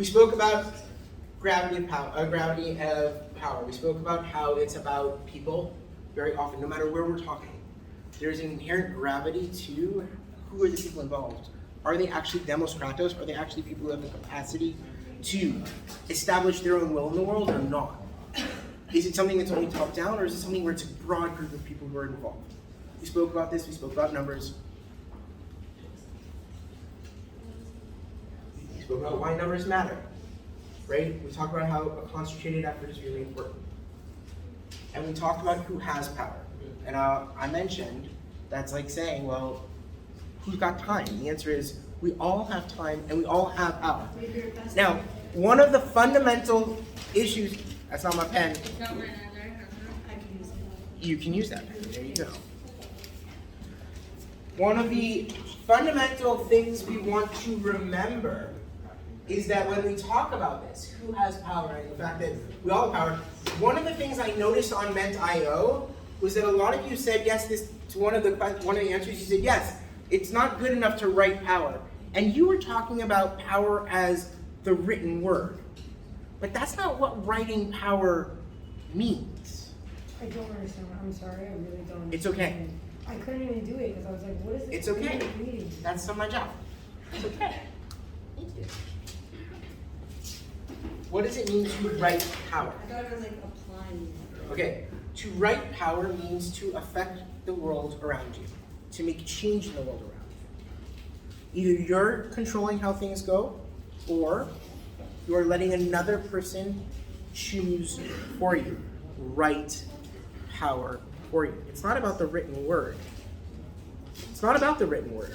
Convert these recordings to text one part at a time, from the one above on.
We spoke about gravity of power. We spoke about how it's about people very often, no matter where we're talking. There's an inherent gravity to who are the people involved. Are they actually demos-kratos? Are they actually people who have the capacity to establish their own will in the world or not? Is it something that's only top-down, or is it something where it's a broad group of people who are involved? We spoke about this, we spoke about numbers. We spoke about why numbers matter, right? We talked about how a concentrated effort is really important. And we talked about who has power. And I mentioned that's like saying, well, who's got time? The answer is we all have time and we all have power. Now, one of the fundamental issues, that's not my pen. You can use that pen, there you go. One of the fundamental things we want to remember is that when we talk about this, who has power and the fact that we all have power, one of the things I noticed on Ment.io was that a lot of you said yes to one of the answers. You said yes, it's not good enough to write power. And you were talking about power as the written word. But that's not what writing power means. I don't understand. I'm sorry, I really don't understand. It's okay. I couldn't even do it because I was like, what is it? It's okay. Reading? That's not my job. It's okay. Thank you. What does it mean to write power? I thought it was like applying. Okay, to write power means to affect the world around you, to make change in the world around you. Either you're controlling how things go, or you're letting another person choose for you. Write power for you. It's not about the written word. It's not about the written word.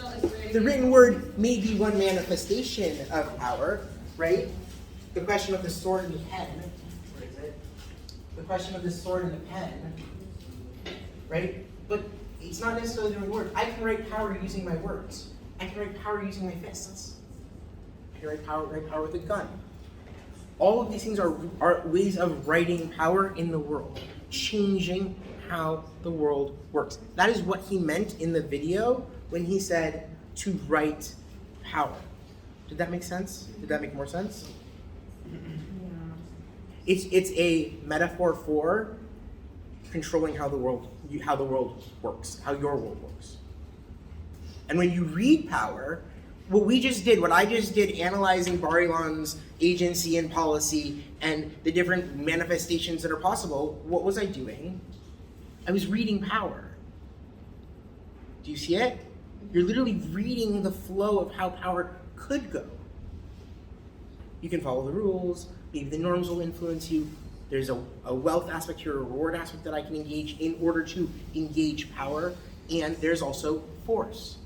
The written word may be one manifestation of power, right? The question of the sword and the pen, where is it? The question of the sword and the pen, right? But it's not necessarily the written word. I can write power using my words. I can write power using my fists. I can write power with a gun. All of these things are ways of writing power in the world, changing how the world works. That is what he meant in the video when he said to write power. Did that make sense? Did that make more sense? It's a metaphor for controlling how the world works, how your world works. And when you read power, what I just did analyzing Bar-Ilan's agency and policy and the different manifestations that are possible, what was I doing? I was reading power. Do you see it? You're literally reading the flow of how power could go. You can follow the rules, maybe the norms will influence you. There's a wealth aspect here, a reward aspect that I can engage in order to engage power, and there's also force.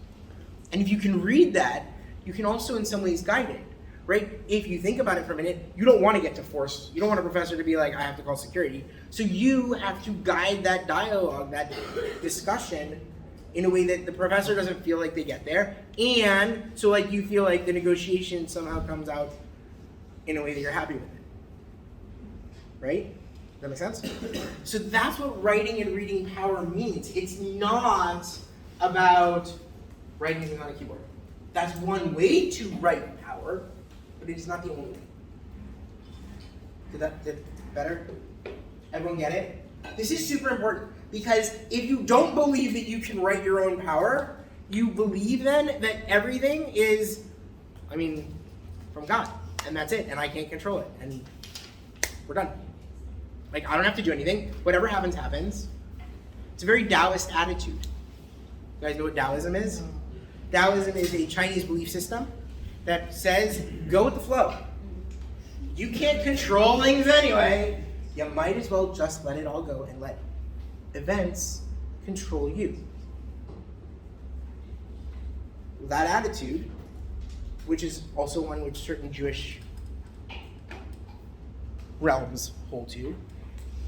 And if you can read that, you can also in some ways guide it, right? If you think about it for a minute, you don't want to get to force. You don't want a professor to be like, I have to call security. So you have to guide that dialogue, that discussion, in a way that the professor doesn't feel like they get there. And so like you feel like the negotiation somehow comes out in a way that you're happy with it. Right? Does that make sense? So that's what writing and reading power means. It's not about writing things on a keyboard. That's one way to write power, but it is not the only way. Did better? Everyone get it? This is super important because if you don't believe that you can write your own power, you believe then that everything is, from God, and that's it, and I can't control it, and we're done. Like, I don't have to do anything. Whatever happens, happens. It's a very Taoist attitude. You guys know what Taoism is? Taoism is a Chinese belief system that says, go with the flow. You can't control things anyway. You might as well just let it all go and let events control you. That attitude, which is also one which certain Jewish realms hold to,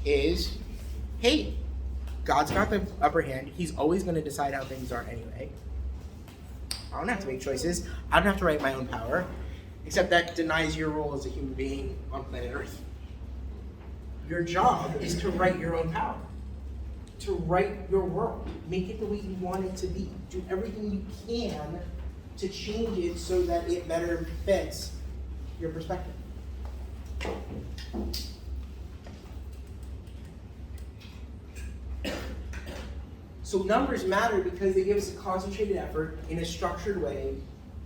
is, hey, God's got the upper hand. He's always going to decide how things are anyway. I don't have to make choices. I don't have to write my own power, except that denies your role as a human being on planet Earth. Your job is to write your own power, to write your world, make it the way you want it to be. Do everything you can to change it so that it better fits your perspective. So numbers matter because they give us a concentrated effort in a structured way,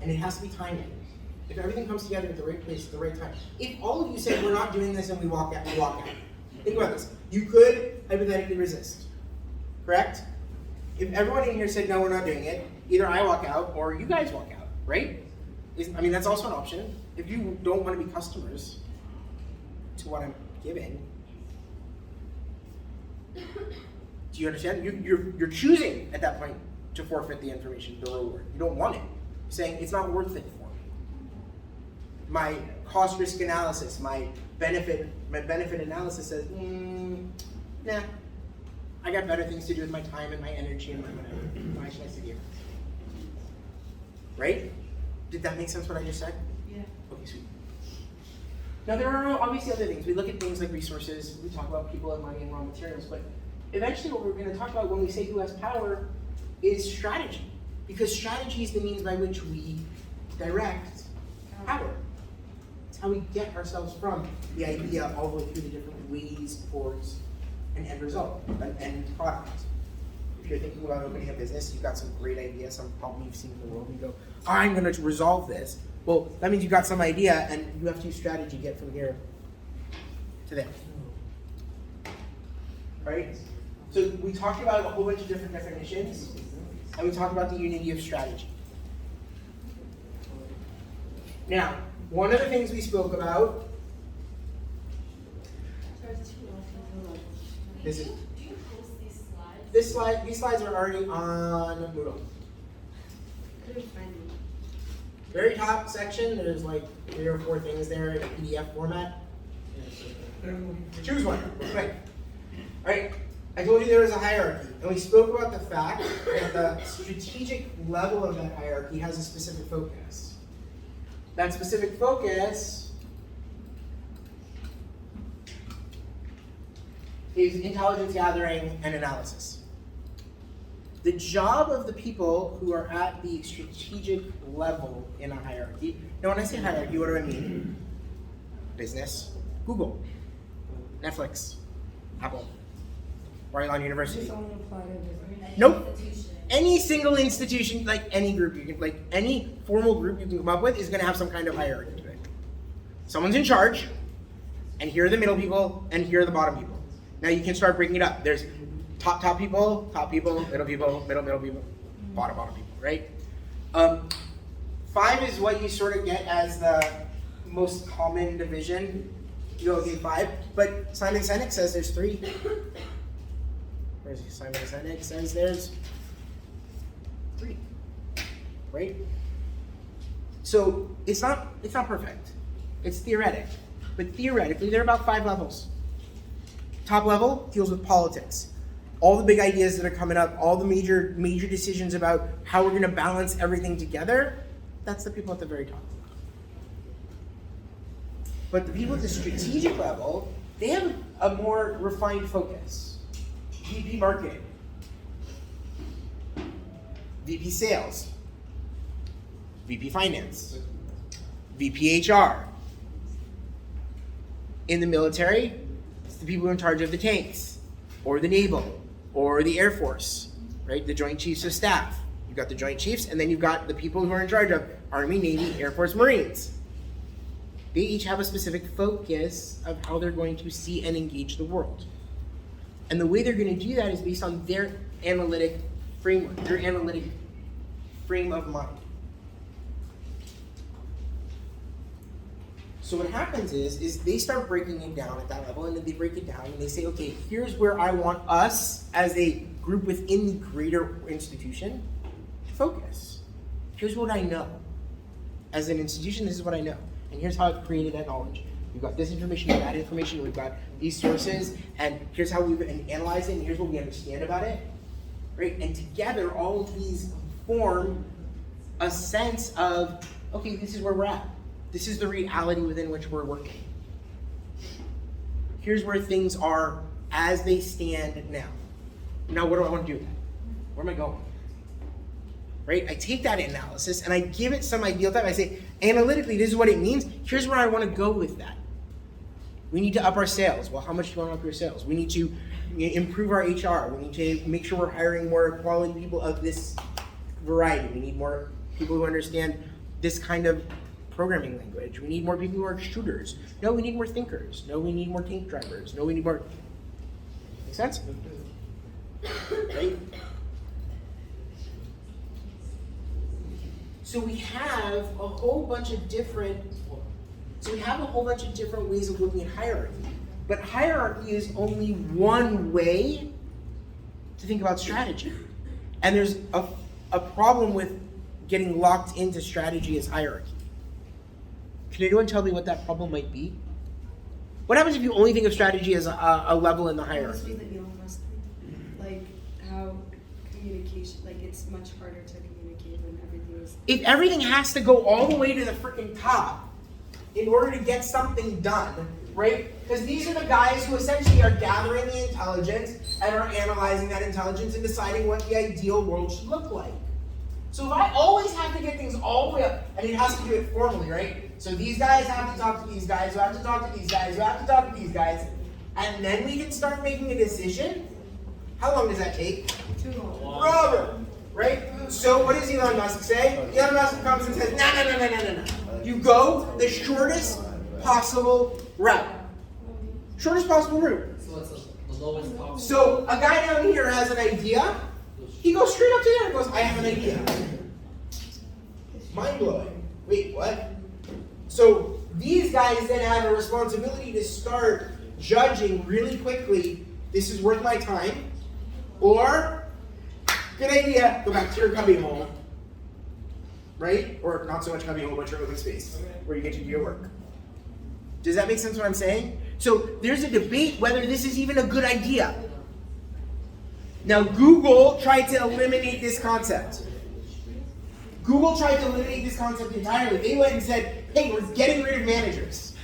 and it has to be timely. If everything comes together at the right place at the right time. If all of you said we're not doing this and we walk out. Think about this. You could hypothetically resist, correct? If everyone in here said no, we're not doing it, either I walk out or you guys walk out, right? I mean, that's also an option. If you don't want to be customers to what I'm giving, do you understand? You're choosing at that point to forfeit the information, the reward. You don't want it. You're saying it's not worth it for me. My cost risk analysis, my benefit analysis says, nah, I got better things to do with my time and my energy and my whatever. Why should I sit here? Right? Did that make sense what I just said? Yeah. Okay, sweet. Now there are obviously other things. We look at things like resources, we talk about people and money and raw materials, but eventually what we're going to talk about when we say who has power is strategy. Because strategy is the means by which we direct power. It's how we get ourselves from the idea all the way through the different ways towards an end result, an end product. If you're thinking about opening a business, you've got some great idea, some problem you've seen in the world, and you go, I'm going to resolve this. Well, that means you've got some idea, and you have to use strategy to get from here to there. Right? So we talked about a whole bunch of different definitions, and we talked about the unity of strategy. Now, one of the things we spoke about is it. Do you post these slides? These slides are already on Moodle. Very top section, there's like 3 or 4 things there in a PDF format. Choose one. Right. All right. I told you there was a hierarchy, and we spoke about the fact that the strategic level of that hierarchy has a specific focus. That specific focus is intelligence gathering and analysis. The job of the people who are at the strategic level in a hierarchy, now when I say hierarchy, what do I mean? Business, Google, Netflix, Apple, Oregon University. This only apply to business. Nope. Any single institution, like any group, you can, like any formal group you can come up with is going to have some kind of hierarchy to it. Someone's in charge, and here are the middle people, and here are the bottom people. Now you can start breaking it up. There's top people, middle people, middle people, bottom people, right? 5 is what you sort of get as the most common division. You go, okay, 5, but Simon Sinek says there's 3. Where's Simon Sinek says there's 3, right? So it's not perfect. It's theoretic, but theoretically there are about 5 levels. Top level deals with politics, all the big ideas that are coming up, all the major decisions about how we're going to balance everything together. That's the people at the very top. But the people at the strategic level, they have a more refined focus. VP marketing, VP sales, VP finance, VP HR. In the military, it's the people in charge of the tanks, or the naval, or the Air Force, right? The Joint Chiefs of Staff. You've got the Joint Chiefs, and then you've got the people who are in charge of Army, Navy, Air Force, Marines. They each have a specific focus of how they're going to see and engage the world. And the way they're going to do that is based on their analytic framework, their analytic frame of mind. So what happens is they start breaking it down at that level, and then they break it down and they say, okay, here's where I want us as a group within the greater institution to focus. Here's what I know. As an institution, this is what I know. And here's how I've created that knowledge. We've got this information and that information, we've got these sources, and here's how we've analyzed it, and here's what we understand about it. Right? And together, all of these form a sense of, okay, this is where we're at. This is the reality within which we're working. Here's where things are as they stand now. Now, what do I want to do with that? Where am I going? Right? I take that analysis and I give it some ideal time. I say, analytically, this is what it means. Here's where I want to go with that. We need to up our sales. Well, how much do you want to up your sales? We need to improve our HR. We need to make sure we're hiring more quality people of this variety. We need more people who understand this kind of programming language. We need more people who are extruders. No, we need more thinkers. No, we need more tank drivers. No, we need more. Make sense? Right? So we have a whole bunch of different ways of looking at hierarchy. But hierarchy is only one way to think about strategy. And there's a problem with getting locked into strategy as hierarchy. Can anyone tell me what that problem might be? What happens if you only think of strategy as a level in the hierarchy? Like how communication, like it's much harder to communicate when everything is... If everything has to go all the way to the freaking top in order to get something done, right? Because these are the guys who essentially are gathering the intelligence and are analyzing that intelligence and deciding what the ideal world should look like. So if I always have to get things all the way up, and it has to do it formally, right? So these guys have to talk to these guys, who have to talk to these guys, who have to talk to these guys, and then we can start making a decision. How long does that take? Too long. Forever, right? So what does Elon Musk say? Elon Musk comes and says, no. You go the shortest possible route. Shortest possible route. So it's the lowest possible. So a guy down here has an idea. He goes straight up to there and goes, I have an idea. Mind blowing. Wait, what? So these guys then have a responsibility to start judging really quickly, this is worth my time, or good idea, go back to your cubby hole. Right? Or not so much cubby hole, but your open space where you get to do your work. Does that make sense what I'm saying? So there's a debate whether this is even a good idea. Now Google tried to eliminate this concept. Google tried to eliminate this concept entirely. They went and said, hey, we're getting rid of managers.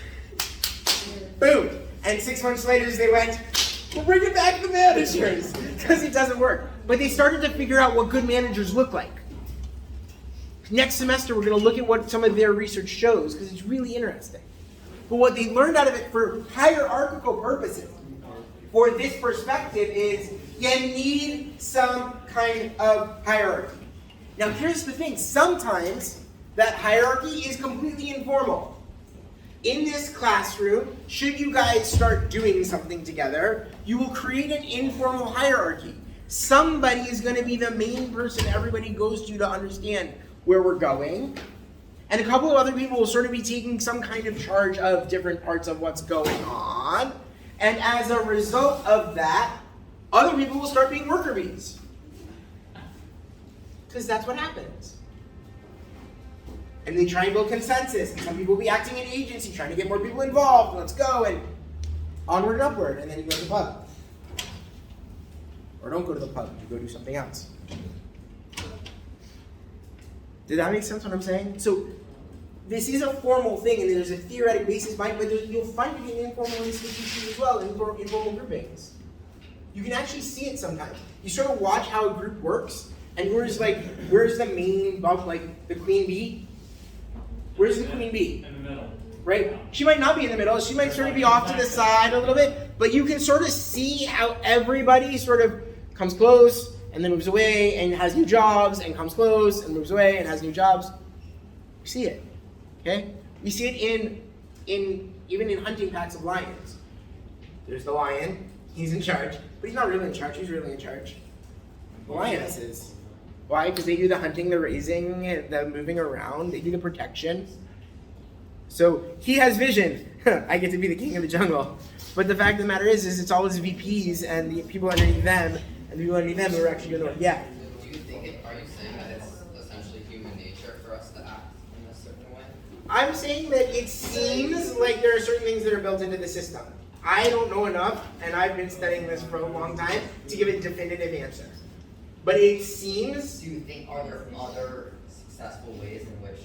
Boom. And 6 months later they went, we're bringing back the managers. Because it doesn't work. But they started to figure out what good managers look like. Next semester we're going to look at what some of their research shows because it's really interesting. But what they learned out of it for hierarchical purposes, for this perspective, is you need some kind of hierarchy. Now here's the thing, sometimes that hierarchy is completely informal. In this classroom, should you guys start doing something together, you will create an informal hierarchy. Somebody is going to be the main person everybody goes to understand where we're going. And a couple of other people will sort of be taking some kind of charge of different parts of what's going on. And as a result of that, other people will start being worker bees. Because that's what happens. And they try and build consensus. And some people will be acting in agency, trying to get more people involved. Let's go, and onward and upward. And then you go to the pub. Or don't go to the pub, you go do something else. Did that make sense what I'm saying? So this is a formal thing, and there's a theoretic basis behind it, but you'll find it in informal institutions as well, informal groupings. You can actually see it sometimes. You sort of watch how a group works, and where's the main bump, like the queen bee? Where's the queen bee? In the middle. Right? She might not be in the middle, she might sort of be off to the side a little bit, but you can sort of see how everybody sort of comes close, and then moves away, and has new jobs, and comes close, and moves away, and has new jobs. We see it, okay? We see it even in hunting packs of lions. There's the lion, he's in charge, but he's not really in charge, who's really in charge? The lioness is. Why? Because they do the hunting, the raising, the moving around, they do the protection. So he has vision. I get to be the king of the jungle. But the fact of the matter is it's all his VPs and the people underneath them, and the people underneath them who are actually doing the work. Yeah. Do you think are you saying that it's essentially human nature for us to act in a certain way? I'm saying that it seems like there are certain things that are built into the system. I don't know enough, and I've been studying this for a long time, to give a definitive answer. But it seems... Do you think, are there other successful ways in which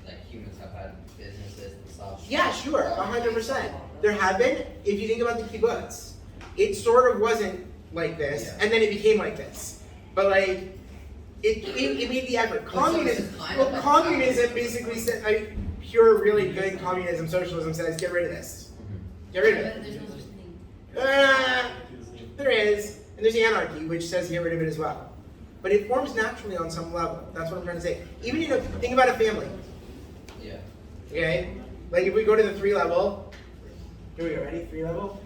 like humans have had businesses and such? Yeah, sure, 100%. There have been. If you think about the kibbutz, it sort of wasn't like this, and then it became like this. But like, it made the effort. Communism basically said, pure, really good communism, socialism says, get rid of this. Get rid of it. There's no such thing. There is, and there's anarchy, which says get rid of it as well. But it forms naturally on some level. That's what I'm trying to say. Even think about a family. Yeah. Okay? Like if we go to the 3 level, here we go, ready? 3 level?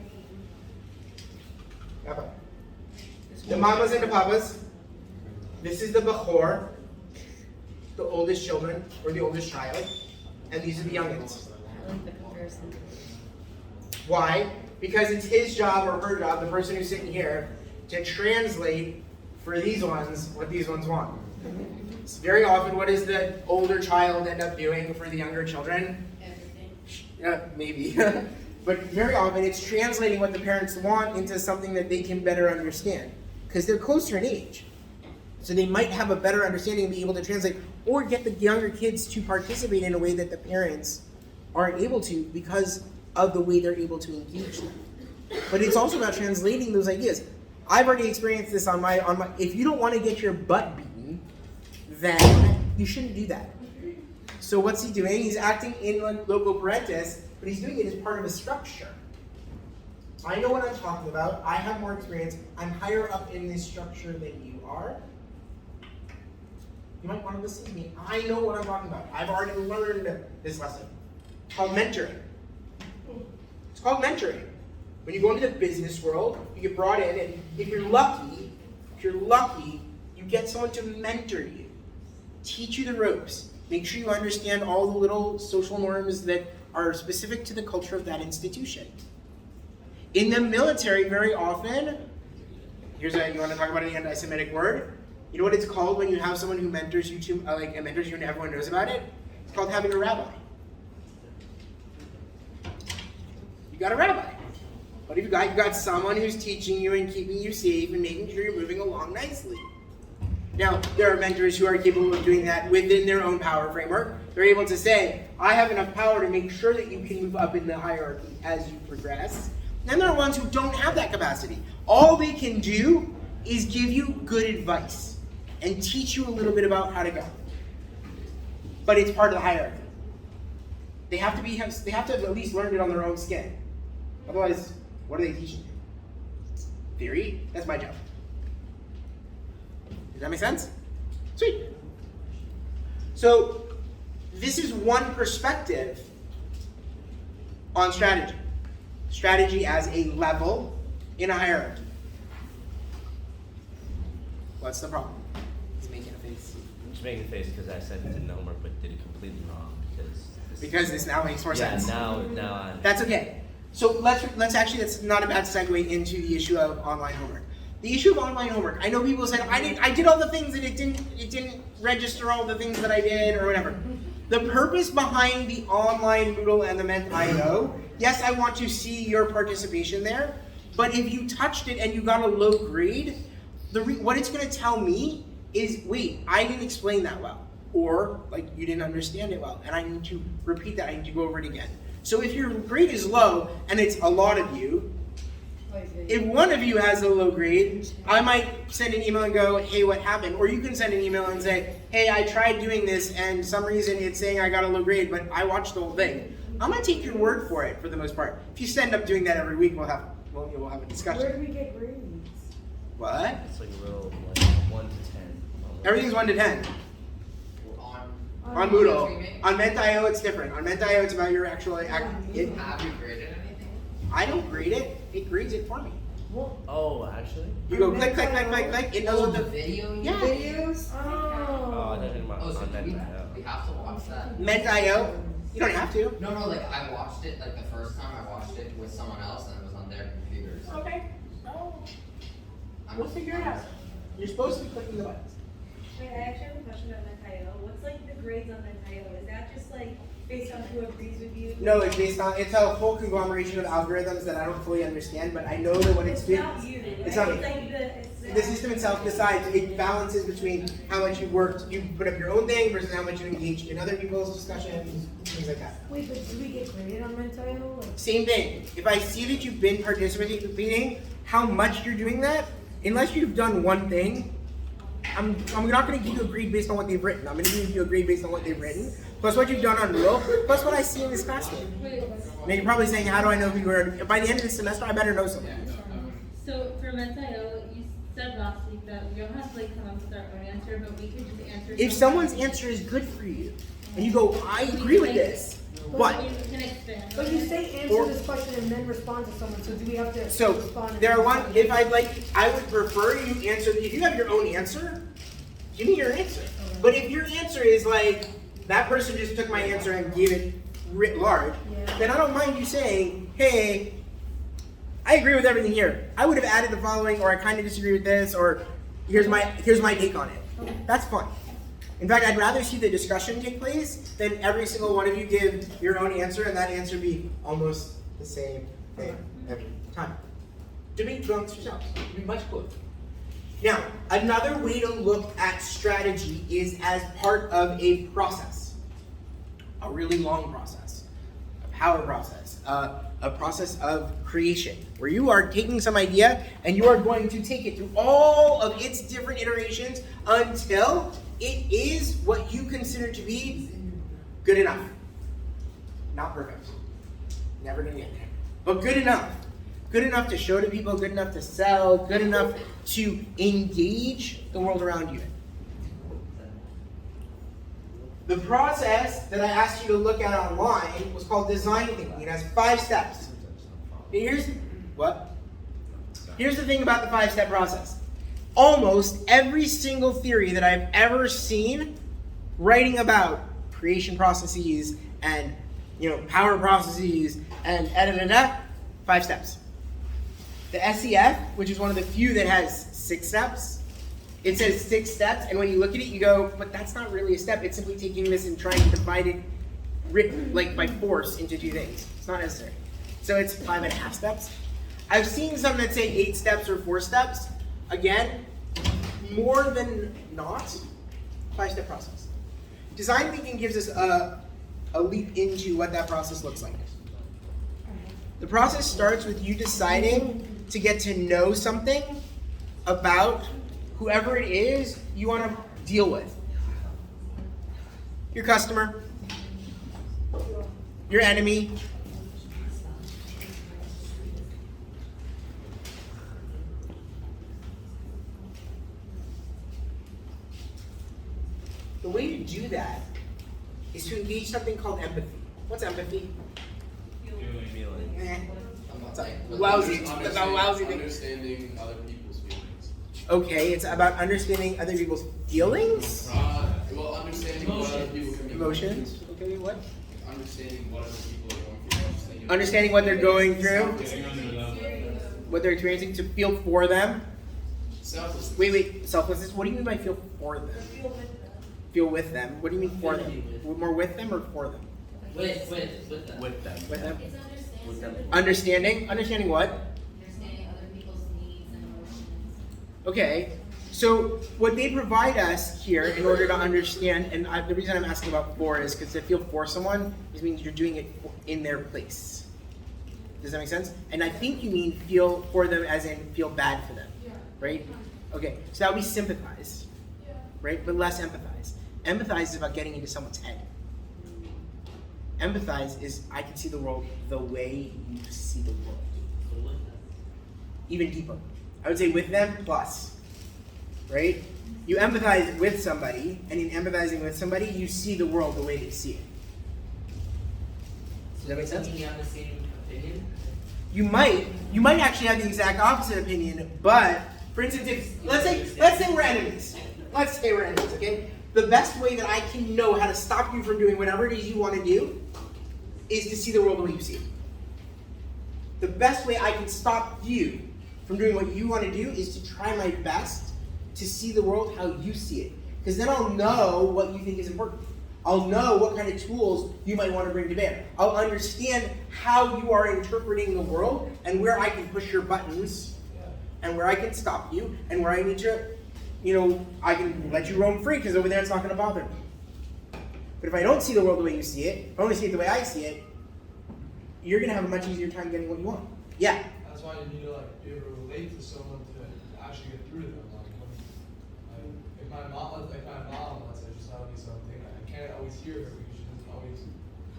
Papa. The mamas and the papas. This is the Bechor, the oldest children, or the oldest child. And these are the youngins. I like the comparison. Why? Because it's his job or her job, the person who's sitting here, to translate for these ones what these ones want. It's very often, what does the older child end up doing for the younger children? Everything. Maybe. But very often it's translating what the parents want into something that they can better understand. Because they're closer in age. So they might have a better understanding and be able to translate, or get the younger kids to participate in a way that the parents aren't able to because of the way they're able to engage them. But it's also about translating those ideas. I've already experienced this on my if you don't want to get your butt beaten, then you shouldn't do that. So what's he doing? He's acting in loco parentis, but he's doing it as part of a structure. I know what I'm talking about. I have more experience. I'm higher up in this structure than you are. You might want to listen to me. I know what I'm talking about. I've already learned this lesson. It's called mentoring. It's called mentoring. When you go into the business world, you get brought in, and if you're lucky, you get someone to mentor you, teach you the ropes, make sure you understand all the little social norms that are specific to the culture of that institution. In the military, very often, you want to talk about an anti-Semitic word? You know what it's called when you have someone who mentors you and everyone knows about it? It's called having a rabbi. You got a rabbi. What have you got? You got someone who's teaching you and keeping you safe and making sure you're moving along nicely. Now, there are mentors who are capable of doing that within their own power framework. They're able to say, I have enough power to make sure that you can move up in the hierarchy as you progress. And there are ones who don't have that capacity. All they can do is give you good advice and teach you a little bit about how to go. But it's part of the hierarchy. They have to have at least learned it on their own skin. Otherwise, what are they teaching you? Theory? That's my job. Does that make sense? Sweet. So, this is one perspective on strategy. Strategy as a level in a hierarchy. What's the problem? He's making a face. I'm just making a face because I said it didn't know homework but did it completely wrong Because this now makes more sense. Yeah, now That's okay. So let's that's not a bad segue into the issue of online homework. The issue of online homework. I know people said I did all the things and it didn't register all the things that I did or whatever. The purpose behind the online Moodle and the Ment.io, yes, I want to see your participation there, but if you touched it and you got a low grade, what it's going to tell me is, wait, I didn't explain that well, or like you didn't understand it well, and I need to repeat that. I need to go over it again. So if your grade is low, and it's a lot of you, if one of you has a low grade, I might send an email and go, hey, what happened? Or you can send an email and say, hey, I tried doing this, and some reason it's saying I got a low grade, but I watched the whole thing. I'm going to take your word for it for the most part. If you end up doing that every week, we'll have a discussion. Where do we get grades? What? it's like a little like 1 to 10. Everything's 1 to 10. On Moodle. On Ment.io, it's different. On Ment.io, it's about your actual... Have you graded anything? I don't grade it. It grades it for me. Oh, actually? You go click, click, click, click, click. It knows what the... video you Yeah. Videos? Oh, I Oh. didn't Oh, so on we Ment.io. have to watch that? Ment.io. You don't have to. No, like I watched it, like the first time I watched it with someone else and it was on their computers. Okay. Oh. I'm We'll just- figure it out. You're supposed to be clicking the buttons. Wait, I actually have a question about Ment.io. What's like the grades on Ment.io? Is that just like based on who agrees with you? No, it's based on, it's a whole conglomeration of algorithms that I don't fully understand, but I know that what it's doing, not you. it's right? not me. Like The system itself decides, it balances between how much you worked, you put up your own thing versus how much you engaged in other people's discussions, things like that. Wait, but do we get graded on Ment.io? Like, Same thing. If I see that you've been participating, how much you're doing that, unless you've done one thing, I'm not going to give you a grade based on what they've written. I'm going to give you a grade based on what they've written, plus what you've done on real, plus what I see in this classroom. Now you're probably saying, how do I know who you are? By the end of the semester, I better know something. So for Mentayo, you said last week that we don't have to like come up with our own answer, but we could just answer. If someone's answer is good for you, and you go, I agree with this, but You can expand. But you say answer Or- this question and then respond to someone, so do we have to so respond? and there are then one. respond? If I'd like, I would prefer you answer. If you have your own answer, give me your answer. But if your answer is like that person just took my answer and gave it writ large, Yeah. then I don't mind you saying, hey, I agree with everything here. I would have added the following, or I kind of disagree with this, or here's my take on it. That's fine. In fact, I'd rather see the discussion take place than every single one of you give your own answer and that answer be almost the same thing every time. Debate amongst yourselves. It'd be much cooler. Now, another way to look at strategy is as part of a process. A really long process. A power process. A process of creation. Where you are taking some idea and you are going to take it through all of its different iterations until it is what you consider to be good enough. Not perfect. Never gonna get there. But good enough. Good enough to show to people, good enough to sell, good enough to engage the world around you. The process that I asked you to look at online was called design thinking. It has 5 steps. Here's the thing about the 5-step process. Almost every single theory that I've ever seen writing about creation processes and power processes and 5 steps. The SEF, which is one of the few that has 6 steps, it says 6 steps, and when you look at it, you go, but that's not really a step. It's simply taking this and trying to divide it like by force into 2 things. It's not necessary. So it's 5.5 steps. I've seen some that say 8 steps or 4 steps. Again, more than not, 5-step process. Design thinking gives us a leap into what that process looks like. The process starts with you deciding to get to know something about whoever it is you want to deal with. Your customer, your enemy, the way to do that is to engage something called empathy. What's empathy? It's a lousy thing. Understanding other people's feelings. Okay, it's about understanding other people's feelings? Well, understanding what other people can be Emotions? Okay, what? Understanding what other people are going through. Understanding what they're going through, what they're experiencing, to feel for them. Selflessness. Wait, selflessness? What do you mean by feel for them? Feel with them. What do you mean for them? More with them or for them? With them. With them. It's understanding. Understanding? Understanding what? Understanding other people's needs and emotions. Okay, so what they provide us here in order to understand, and the reason I'm asking about for is because to feel for someone means you're doing it in their place. Does that make sense? And I think you mean feel for them as in feel bad for them, right? Okay, so that would be sympathize, right? But less empathize. Empathize is about getting into someone's head. Empathize is I can see the world the way you see the world. Even deeper. I would say with them plus, right? You empathize with somebody, and in empathizing with somebody, you see the world the way they see it. Does that make sense? You have the same opinion? You might actually have the exact opposite opinion, but for instance, if let's say we're enemies. Let's say we're enemies, okay? The best way that I can know how to stop you from doing whatever it is you want to do is to see the world the way you see it. The best way I can stop you from doing what you want to do is to try my best to see the world how you see it. Because then I'll know what you think is important. I'll know what kind of tools you might want to bring to bear. I'll understand how you are interpreting the world and where I can push your buttons and where I can stop you and where I need to, I can let you roam free because over there it's not going to bother me. But if I don't see the world the way you see it, if I only see it the way I see it, you're going to have a much easier time getting what you want. Yeah. That's why you need to be able to relate to someone to actually get through to them. If my mom, let's say, she's telling me something, I can't always hear her because she doesn't always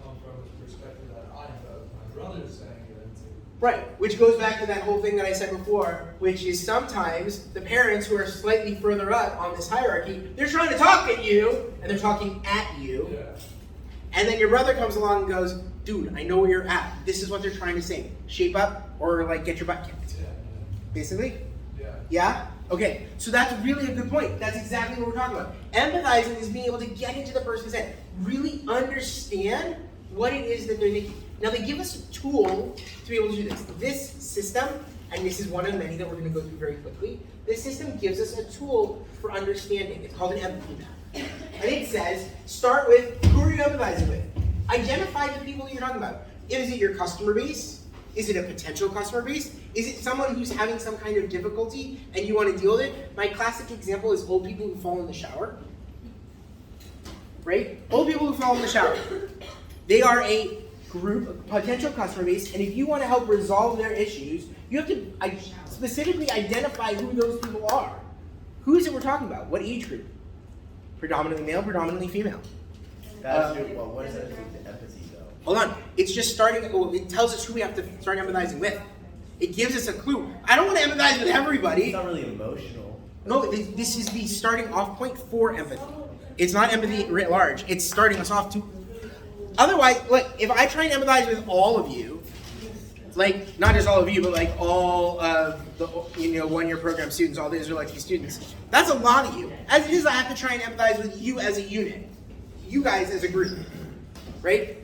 come from the perspective that I have. My brother's saying it. Right, which goes back to that whole thing that I said before, which is sometimes the parents who are slightly further up on this hierarchy, they're trying to talk at you, and they're talking at you. Yeah. And then your brother comes along and goes, dude, I know where you're at. This is what they're trying to say. Shape up or like get your butt kicked. Yeah. Basically? Yeah. Yeah? Okay, so that's really a good point. That's exactly what we're talking about. Empathizing is being able to get into the person's head, really understand what it is that they're thinking. Now they give us a tool to be able to do this. This system, and this is one of many that we're going to go through very quickly, this system gives us a tool for understanding. It's called an empathy map. And it says, start with, who are you empathizing with? Identify the people that you're talking about. Is it your customer base? Is it a potential customer base? Is it someone who's having some kind of difficulty and you want to deal with it? My classic example is old people who fall in the shower. Right? Old people who fall in the shower. They are a group, a potential customer base, and if you want to help resolve their issues, you have to specifically identify who those people are. Who is it we're talking about? What age group? Predominantly male, predominantly female. Well, what does that do with the empathy, though? Hold on. It's just starting, it tells us who we have to start empathizing with. It gives us a clue. I don't want to empathize with everybody. It's not really emotional. No, this is the starting off point for empathy. It's not empathy writ large. It's starting us off to... Otherwise, like, if I try and empathize with all of you, like, not just all of you, but like all of the, one-year program students, all the IsraelXP students, that's a lot of you. As it is, I have to try and empathize with you as a unit. You guys as a group, right?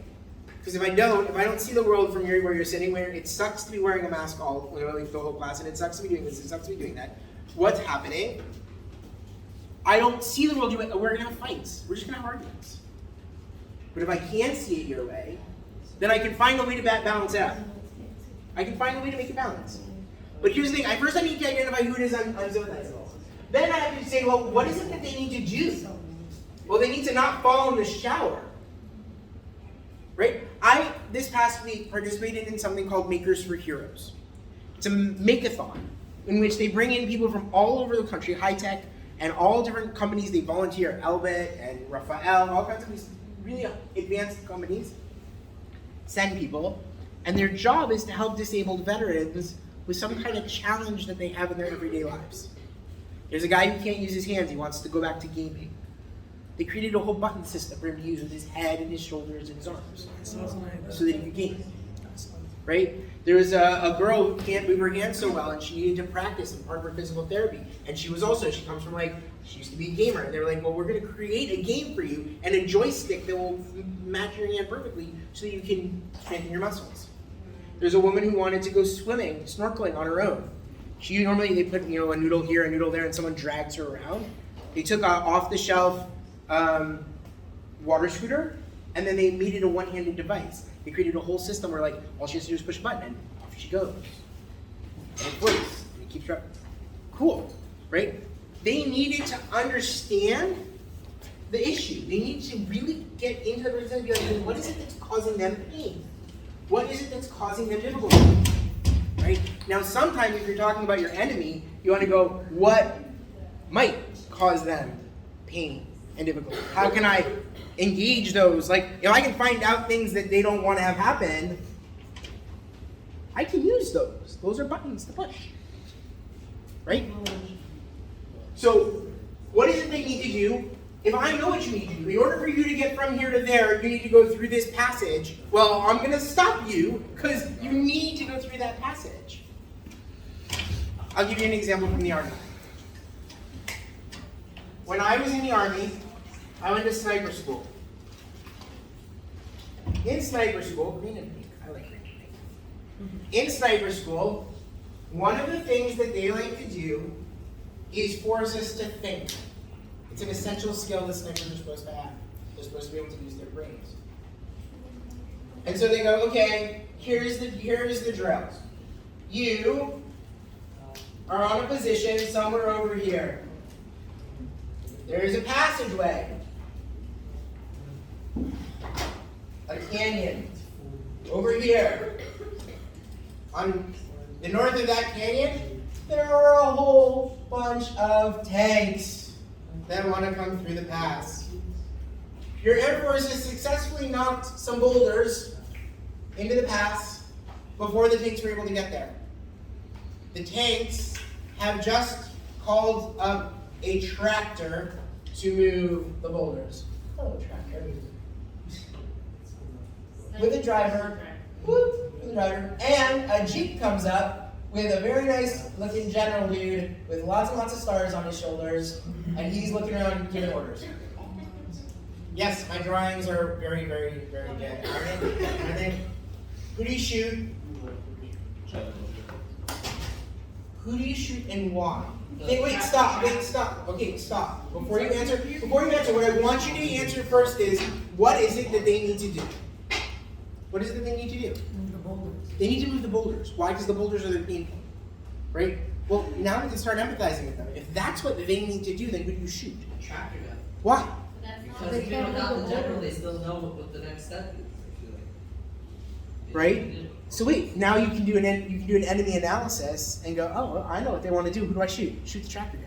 Because if I don't see the world from where you're sitting, where it sucks to be wearing a mask all, the whole class, and it sucks to be doing this, it sucks to be doing that. What's happening? I don't see the world your way. We're gonna have fights. We're just gonna have arguments. But if I can see it your way, then I can find a way to balance it out. I can find a way to make it balance. But here's the thing, first I need to identify who it is I'm sympathizing with. Then I have to say, well, what is it that they need to do? Well, they need to not fall in the shower. Right? I, this past week, participated in something called Makers for Heroes. It's a make-a-thon, in which they bring in people from all over the country, high-tech, and all different companies. They volunteer, Elbit and Raphael, all kinds of these really advanced companies send people, and their job is to help disabled veterans with some kind of challenge that they have in their everyday lives. There's a guy who can't use his hands, he wants to go back to gaming. They created a whole button system for him to use with his head and his shoulders and his arms, so that he could game. Right? There was a girl who can't move her hands so well, and she needed to practice and part of her physical therapy. And she comes from she used to be a gamer, and they were like, well, we're going to create a game for you and a joystick that will match your hand perfectly so that you can strengthen your muscles. There's a woman who wanted to go swimming, snorkeling on her own. They put a noodle here, a noodle there, and someone drags her around. They took an off-the-shelf water scooter, and then they made it a one-handed device. They created a whole system where all she has to do is push a button, and off she goes. And it floats, and it keeps track. Cool, right? They needed to understand the issue. They need to really get into the person and be like, what is it that's causing them pain? What is it that's causing them difficulty? Right? Now, sometimes if you're talking about your enemy, you want to go, what might cause them pain and difficulty? How can I engage those? If I can find out things that they don't want to have happen, I can use those. Those are buttons to push. Right? So, what is it they need to do? If I know what you need to do, in order for you to get from here to there, you need to go through this passage. Well, I'm going to stop you because you need to go through that passage. I'll give you an example from the Army. When I was in the Army, I went to sniper school. In sniper school, green and pink, I like green and pink. In sniper school, one of the things that they like to do is force us to think. It's an essential skill that snipers are supposed to have. They're supposed to be able to use their brains. And so they go, okay, here's the drills. You are on a position somewhere over here. There is a passageway. A canyon. Over here. On the north of that canyon, there are a whole bunch of tanks. that want to come through the pass. Your Air Force has successfully knocked some boulders into the pass before the tanks were able to get there. The tanks have just called up a tractor to move the boulders. Hello, tractor. With a driver, whoop, with a driver, and a Jeep comes up with a very nice looking general dude with lots and lots of stars on his shoulders, and he's looking around giving orders. Yes, my drawings are very, very, very good. Are they? Who do you shoot? Who do you shoot and why? Wait, stop. Okay, stop. Before you answer, what I want you to answer first is, what is it that they need to do? What is it that they need to do? Move the boulders. They need to move the boulders. Why? Because the boulders are their pain point, right? Well, now we can start empathizing with them. If that's what they need to do, then who do you shoot? Tractor guy. Why? But that's not. Because even without the general, they still know what the next step is. I feel like. Right? So wait, now you can do an enemy analysis and go, oh, well, I know what they want to do. Who do I shoot? Shoot the tractor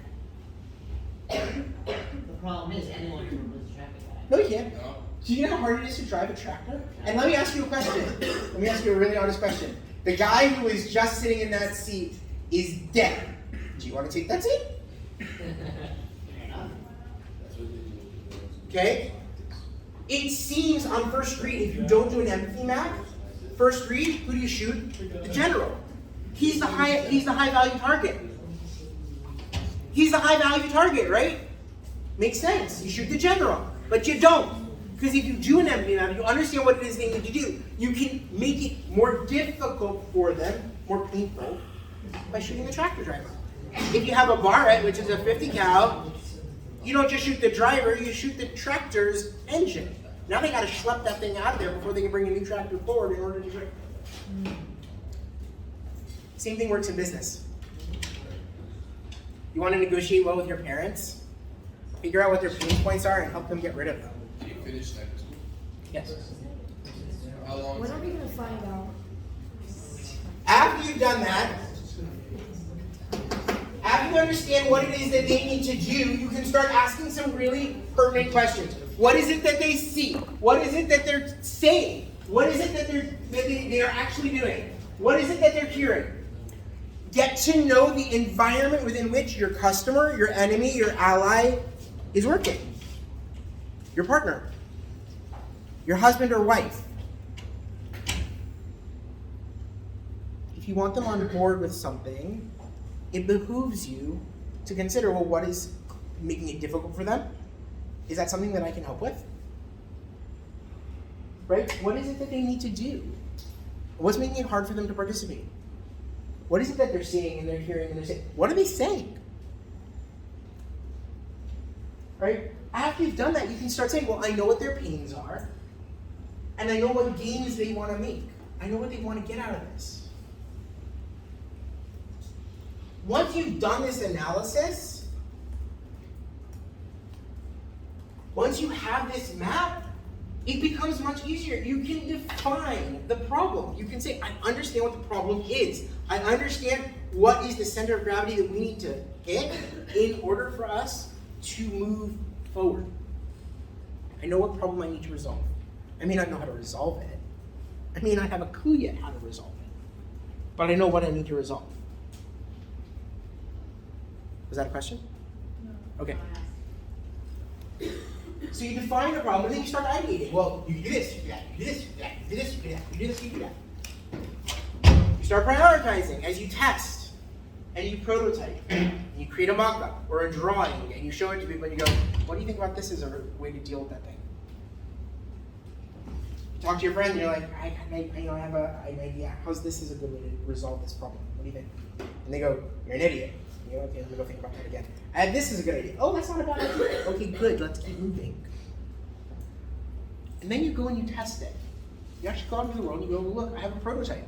guy. The problem is anyone can remove the traffic guy. No, you can't. No. Do you know how hard it is to drive a tractor? And let me ask you a question. Let me ask you a really honest question. The guy who is just sitting in that seat is dead. Do you want to take that seat? Okay? It seems on first read, if you don't do an empathy map, first read, who do you shoot? The general. He's the high value target. He's the high value target, right? Makes sense. You shoot the general, but you don't. Because if you do an empathy map, you understand what it is they need to do. You can make it more difficult for them, more painful, by shooting the tractor driver. If you have a Barrett, which is a 50 cal, you don't just shoot the driver, you shoot the tractor's engine. Now they got to schlep that thing out of there before they can bring a new tractor forward in order to drive. Same thing works in business. You want to negotiate well with your parents? Figure out what their pain points are and help them get rid of them. Do you finish sniper school? Yes. How long? When are we gonna find out? After you've done that, after you understand what it is that they need to do, you can start asking some really pertinent questions. What is it that they see? What is it that they're saying? What is it that they are actually doing? What is it that they're hearing? Get to know the environment within which your customer, your enemy, your ally is working. Your partner, your husband or wife. If you want them on board with something, it behooves you to consider, well, what is making it difficult for them? Is that something that I can help with? Right? What is it that they need to do? What's making it hard for them to participate? What is it that they're seeing and they're hearing and they're saying? What are they saying? Right? After you've done that, you can start saying, well, I know what their pains are, and I know what gains they want to make. I know what they want to get out of this. Once you've done this analysis, once you have this map, it becomes much easier. You can define the problem. You can say, I understand what the problem is. I understand what is the center of gravity that we need to hit in order for us to move forward. I know what problem I need to resolve. I may not know how to resolve it. I may not have a clue yet how to resolve it. But I know what I need to resolve. Was that a question? No. Okay. So you define the problem, and then you start ideating. Well, you do this, you do that, you do this, you do that, you do this, you do that, you do this, you do that. You start prioritizing as you test, and you prototype, and you create a mock-up or a drawing, and you show it to people, and you go, what do you think about this as a way to deal with that thing? You talk to your friend, and you're like, I have an idea. How's this is a good way to resolve this problem? What do you think? And they go, you're an idiot. You know, okay, let me go think about that again. This is a good idea. Oh, that's not a bad idea. Okay, good. Let's keep moving. And then you go and you test it. You actually go out into the world and you go, look, I have a prototype.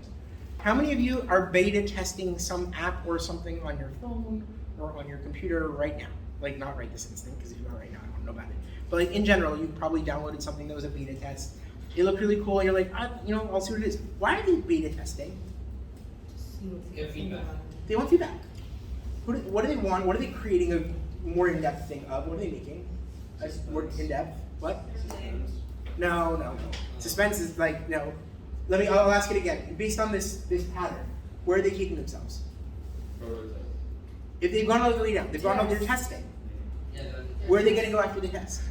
How many of you are beta testing some app or something on your phone or on your computer right now? Like, not right this instant, because if you are right now, I don't know about it. But like in general, you probably downloaded something that was a beta test. It looked really cool. You're like, I'll see what it is. Why are they beta testing? Give feedback. They want feedback. What do they want? What are they creating? more in-depth thing of what are they making? More in-depth. What? No. Suspense is like no. I'll ask it again. Based on this pattern, where are they taking themselves? If they've gone all the way down, they've gone all their testing. Yeah, Where are they going to go after the test?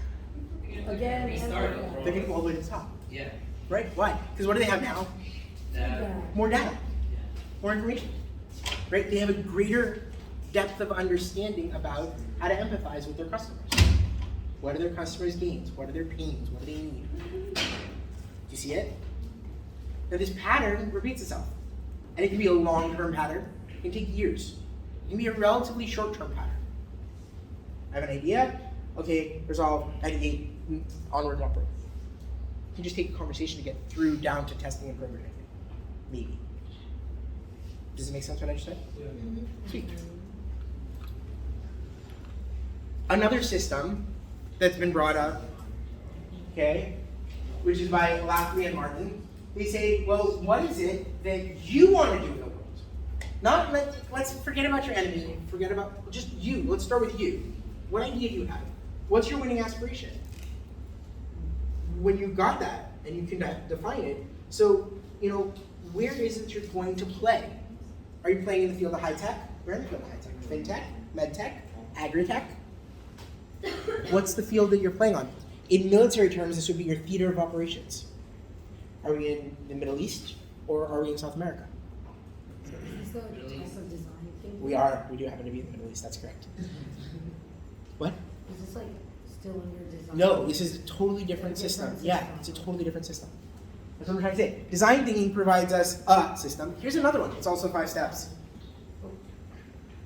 Again, and Restart. again. They're going to go all the way to the top, Yeah. right? Why? Because what do they have now? Feedback. More data, more information, right? They have a greater depth of understanding about how to empathize with their customers. What are their customers' gains? What are their pains? What do they need? Do you see it? Now this pattern repeats itself. And it can be a long-term pattern. It can take years. It can be a relatively short-term pattern. I have an idea. Okay, resolve, 98, onward, and upward. It can just take a conversation to get through down to testing and prototyping. Maybe. Does it make sense what I just said? Yeah. Sweet. Another system that's been brought up, okay, which is by Lafley and Martin. They say, well, what is it that you want to do in the world? Not let's forget about your enemy, forget about just you. Let's start with you. What idea do you have? What's your winning aspiration? When you've got that and you can define it, so where is it you're going to play? Are you playing in the field of high tech? We're in the field of high tech. FinTech, MedTech, Agritech. What's the field that you're playing on? In military terms, this would be your theater of operations. Are we in the Middle East or are we in South America? Is this the type of design thing? We are. We do happen to be in the Middle East. That's correct. What? Is this like still in your design? No, this is a totally different system. Yeah, it's a totally different system. That's what I'm trying to say. Design thinking provides us a system. Here's another one. It's also 5 steps.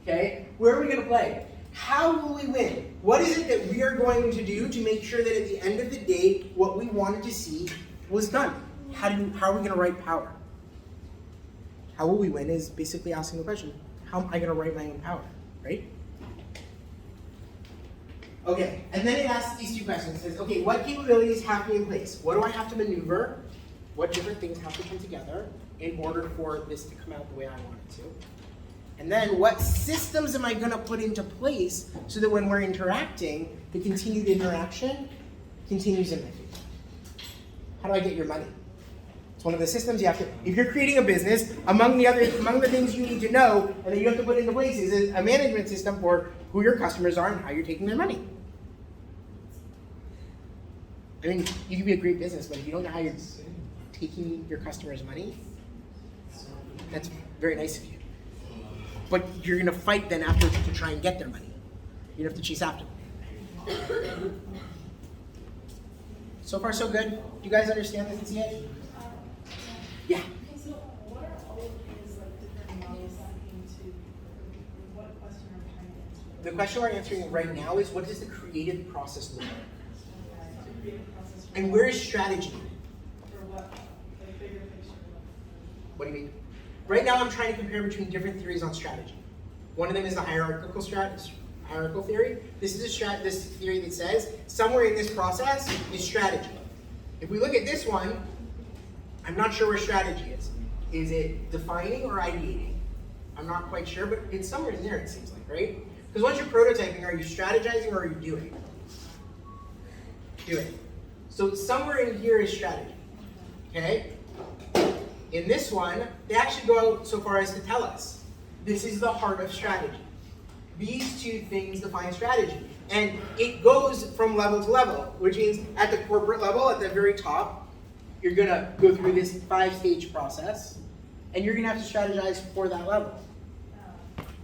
Okay, where are we going to play? How will we win? What is it that we are going to do to make sure that at the end of the day, what we wanted to see was done? How are we going to write power? How will we win is basically asking the question, how am I going to write my own power, right? Okay, and then it asks these 2 questions. It says, okay, what capabilities have to be in place? What do I have to maneuver? What different things have to come together in order for this to come out the way I want it to? And then what systems am I going to put into place so that when we're interacting, the continued interaction continues in my favor? How do I get your money? It's one of the systems you have to, if you're creating a business, among the things you need to know and that you have to put into place is a management system for who your customers are and how you're taking their money. I mean, you can be a great business, but if you don't know how you're taking your customers' money, that's very nice of you. But you're going to fight then after to try and get their money. You have to chase after them. So far, so good. Do you guys understand this and see it? Yeah. So what are all of these different models into what question are we trying to answer? The question we're answering right now is, what does the creative process look like? The creative process for And where is strategy? what? Like bigger picture. What do you mean? Right now, I'm trying to compare between different theories on strategy. One of them is the hierarchical theory. This is this theory that says somewhere in this process is strategy. If we look at this one, I'm not sure where strategy is. Is it defining or ideating? I'm not quite sure, but it's somewhere in there, it seems like, right? Because once you're prototyping, are you strategizing or are you doing? Doing. So somewhere in here is strategy. Okay? In this one, they actually go out so far as to tell us, this is the heart of strategy. These 2 things define strategy. And it goes from level to level, which means at the corporate level, at the very top, you're going to go through this 5-stage process, and you're going to have to strategize for that level.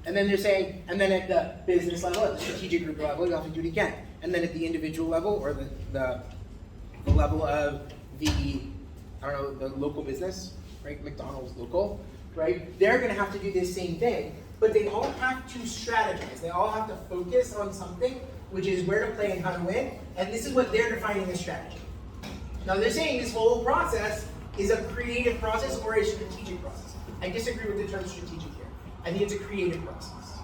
And then they're saying, and then at the business level, at the strategic group level, you have to do it again. And then at the individual level, or the level of the local business, right? McDonald's local, right? They're going to have to do this same thing, but they all have to strategize. They all have to focus on something, which is where to play and how to win. And this is what they're defining as strategy. Now they're saying this whole process is a creative process or a strategic process. I disagree with the term strategic here. I think it's a creative process.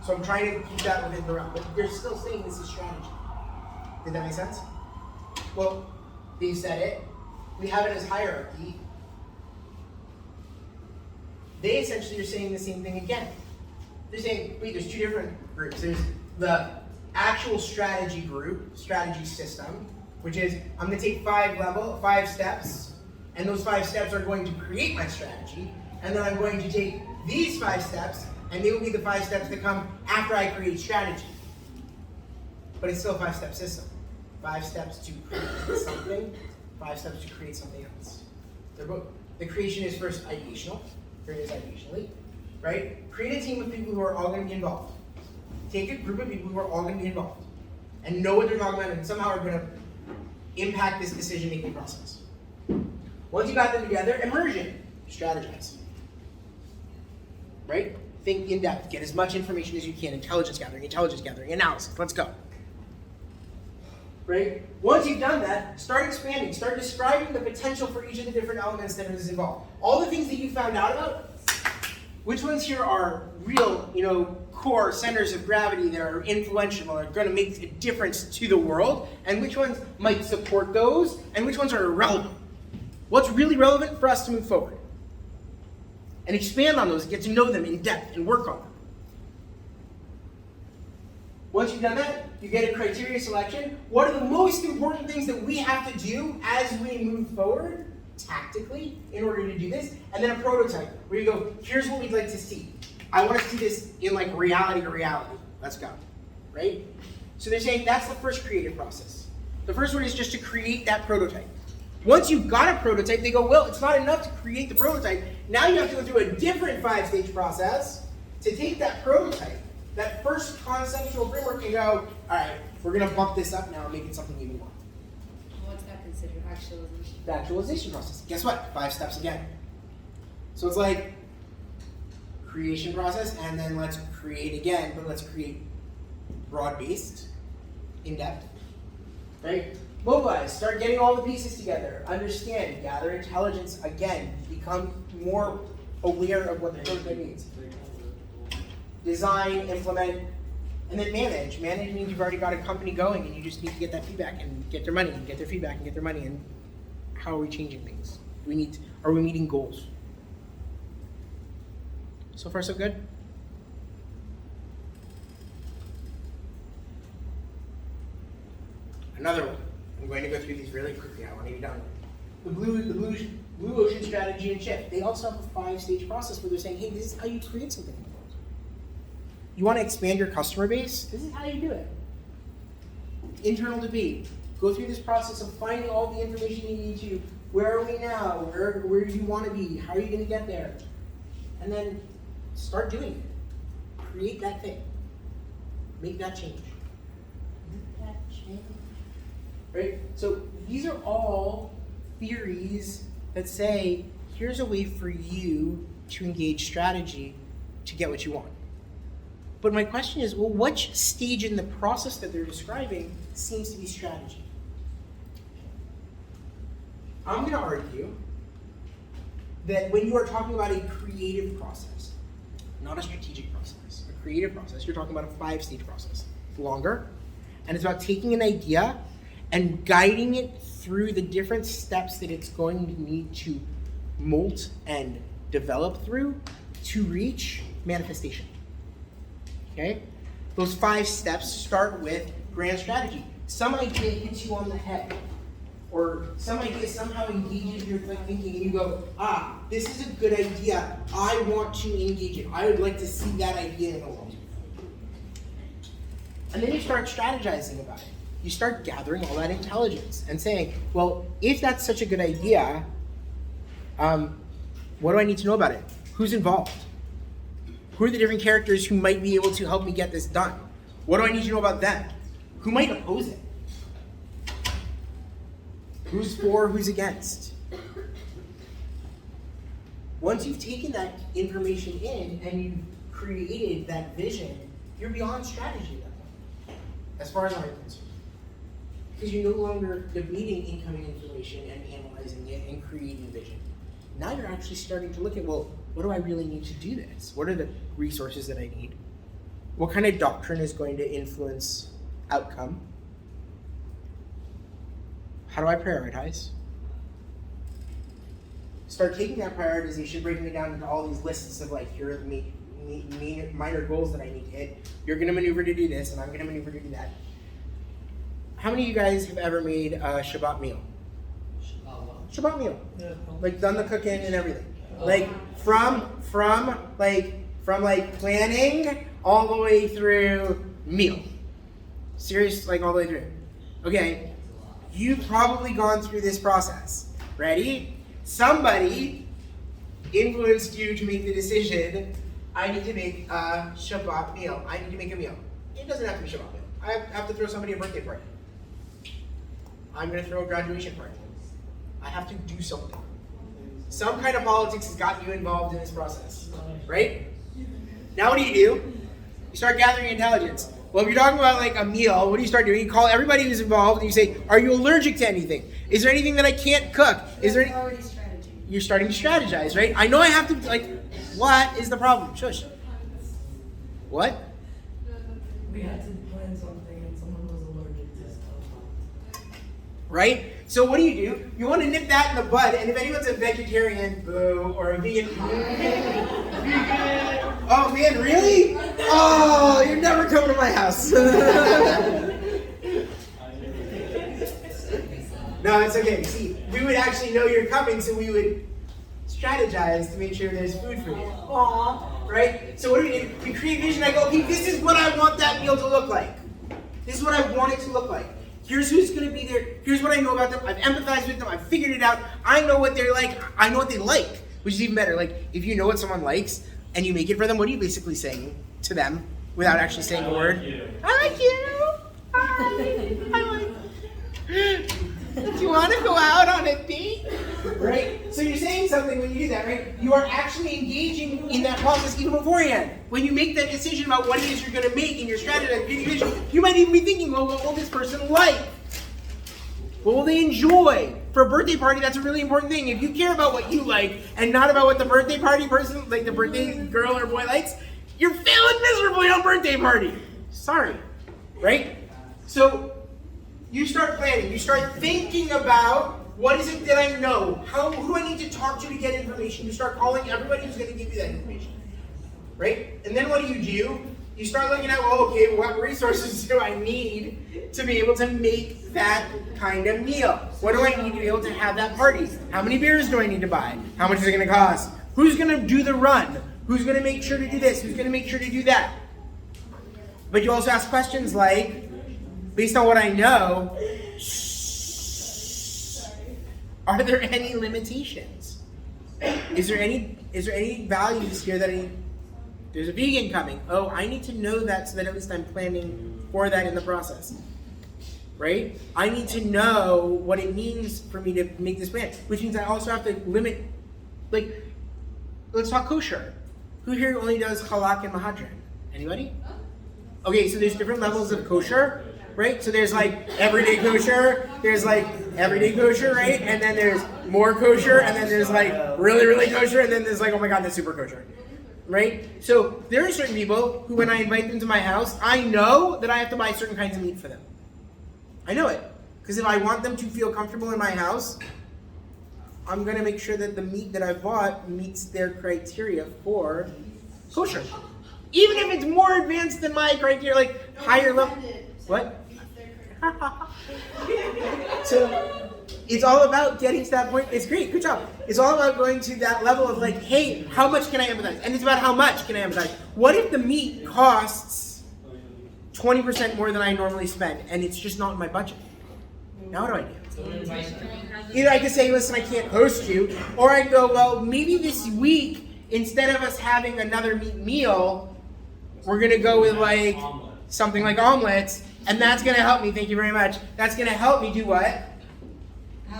So I'm trying to keep that within the realm, but they're still saying this is strategy. Did that make sense? Well, they said it. We have it as hierarchy. They essentially are saying the same thing again. They're saying, wait, there's 2 different groups. There's the actual strategy group, strategy system, which is I'm going to take 5 steps, and those 5 steps are going to create my strategy, and then I'm going to take these 5 steps, and they will be the 5 steps that come after I create strategy. But it's still a 5-step system. 5 steps to create something, 5 steps to create something else. The creation is first ideational, create ideationally, right? Create a team of people who are all going to be involved. Take a group of people who are all going to be involved and know what they're talking about and somehow are going to impact this decision-making process. Once you got them together, immersion, strategize. Right? Think in depth, get as much information as you can, intelligence gathering, analysis, let's go. Right? Once you've done that, start expanding, start describing the potential for each of the different elements that is involved. All the things that you found out about, which ones here are real, core centers of gravity that are influential or are going to make a difference to the world, and which ones might support those, and which ones are irrelevant. What's really relevant for us to move forward? And expand on those and get to know them in depth and work on them. Once you've done that, you get a criteria selection. What are the most important things that we have to do as we move forward, tactically, in order to do this? And then a prototype, where you go, here's what we'd like to see. I want to see this in reality to reality. Let's go, right? So they're saying that's the first creative process. The first one is just to create that prototype. Once you've got a prototype, they go, well, it's not enough to create the prototype. Now you have to go through a different 5-stage process to take that prototype, that first conceptual framework, and go, all right, we're going to bump this up now and make it something even more. What's that considered? Actualization? The actualization process. Guess what? 5 steps again. So it's like creation process, and then let's create again, but let's create broad-based, in-depth, right? Mobilize, start getting all the pieces together, understand, gather intelligence, again, become more aware of what the prototype means. Design, implement, and then manage. Manage means you've already got a company going and you just need to get that feedback and get their money and get their feedback and get their money, and how are we changing things? Are we meeting goals? So far, so good? Another one. I'm going to go through these really quickly. I want to be done. The Blue Ocean Strategy and Shift. They also have a 5-stage process where they're saying, hey, this is how you create something in the world. You want to expand your customer base? This is how you do it. Internal debate. Go through this process of finding all the information you need to. Where are we now? Where do you want to be? How are you going to get there? And then start doing it. Create that thing. Make that change. Make that change. Right? So these are all theories that say, here's a way for you to engage strategy to get what you want. But my question is, well, which stage in the process that they're describing seems to be strategy? I'm going to argue that when you are talking about a creative process, not a strategic process, a creative process, you're talking about a 5-stage process. It's longer, and it's about taking an idea and guiding it through the different steps that it's going to need to molt and develop through to reach manifestation. Okay? Those 5 steps start with grand strategy. Some idea hits you on the head, or some idea somehow engages your thinking, and you go, this is a good idea. I want to engage it. I would like to see that idea in the world. And then you start strategizing about it. You start gathering all that intelligence and saying, well, if that's such a good idea, what do I need to know about it? Who's involved? Who are the different characters who might be able to help me get this done? What do I need to know about them? Who might oppose it? Who's for, who's against? Once you've taken that information in and you've created that vision, you're beyond strategy at that point, as far as I'm concerned. Because you're no longer debating incoming information and analyzing it and creating vision. Now you're actually starting to look at, well, what do I really need to do this? What are the resources that I need? What kind of doctrine is going to influence outcome? How do I prioritize? Start taking that prioritization, breaking it down into all these lists of here are the minor goals that I need to hit. You're gonna maneuver to do this, and I'm gonna maneuver to do that. How many of you guys have ever made a Shabbat meal? Shabbat meal, like done the cooking and everything, like from planning all the way through meal. Serious, like all the way through. Okay, you've probably gone through this process. Ready? Somebody influenced you to make the decision. I need to make a Shabbat meal. I need to make a meal. It doesn't have to be Shabbat meal. I have to throw somebody a birthday party. I'm going to throw a graduation party. I have to do something. Some kind of politics has gotten you involved in this process, right? Now what do? You start gathering intelligence. Well, if you're talking about like a meal, what do you start doing? You call everybody who's involved and you say, are you allergic to anything? Is there anything that I can't cook? Is there any... already strategy. You're starting to strategize, right? I know I have to, like, what is the problem? Shush. What? We had to plan something and someone was allergic to stuff. Right? So what do? You want to nip that in the bud, and if anyone's a vegetarian, boo, or a vegan, oh man, really? Oh, you're never coming to my house. No, it's okay. See, we would actually know you're coming, so we would strategize to make sure there's food for you. Aww, right? So what do? We create vision. I go, okay, this is what I want that meal to look like. This is what I want it to look like. Here's who's going to be there. Here's what I know about them. I've empathized with them. I've figured it out. I know what they're like. I know what they like, which is even better. Like, if you know what someone likes and you make it for them, what are you basically saying to them without actually saying a word? I like you. I like you. Do you want to go out on a date? Right? So you're saying something when you do that, right? You are actually engaging in that process even beforehand. When you make that decision about what it is you're going to make in your strategy, you might even be thinking, well, what will this person like? What will they enjoy? For a birthday party, that's a really important thing. If you care about what you like and not about what the birthday party person, like the birthday girl or boy likes, you're failing miserably on birthday party. Sorry. Right? So you start planning. You start thinking about what is it that I know? Who do I need to talk to get information? You start calling everybody who's going to give you that information. Right? And then what do? You start looking at, well, okay, what resources do I need to be able to make that kind of meal? What do I need to be able to have that party? How many beers do I need to buy? How much is it going to cost? Who's going to do the run? Who's going to make sure to do this? Who's going to make sure to do that? But you also ask questions like, based on what I know, are there any limitations? Is there any values here that there's a vegan coming? Oh, I need to know that so that at least I'm planning for that in the process. Right? I need to know what it means for me to make this plan, which means I also have to limit, like, let's talk kosher. Who here only does halak and mahadran? Anybody? Okay, so there's different levels of kosher, right? So there's like everyday kosher, right? And then there's more kosher, and then there's like really, really kosher, and then there's like, oh my God, that's super kosher, right? So there are certain people who, when I invite them to my house, I know that I have to buy certain kinds of meat for them. I know it. Because if I want them to feel comfortable in my house, I'm going to make sure that the meat that I bought meets their criteria for kosher. Even if it's more advanced than my criteria, like higher level. What? So it's all about getting to that point. It's great, good job. It's all about going to that level of like, hey, how much can I empathize? And it's about how much can I empathize. What if the meat costs 20% more than I normally spend, and it's just not in my budget? Now what do I do? Either I can say, listen, I can't host you, or I can go, well, maybe this week, instead of us having another meat meal, we're going to go with like something like omelets, and that's going to help me, thank you very much, that's going to help me do what?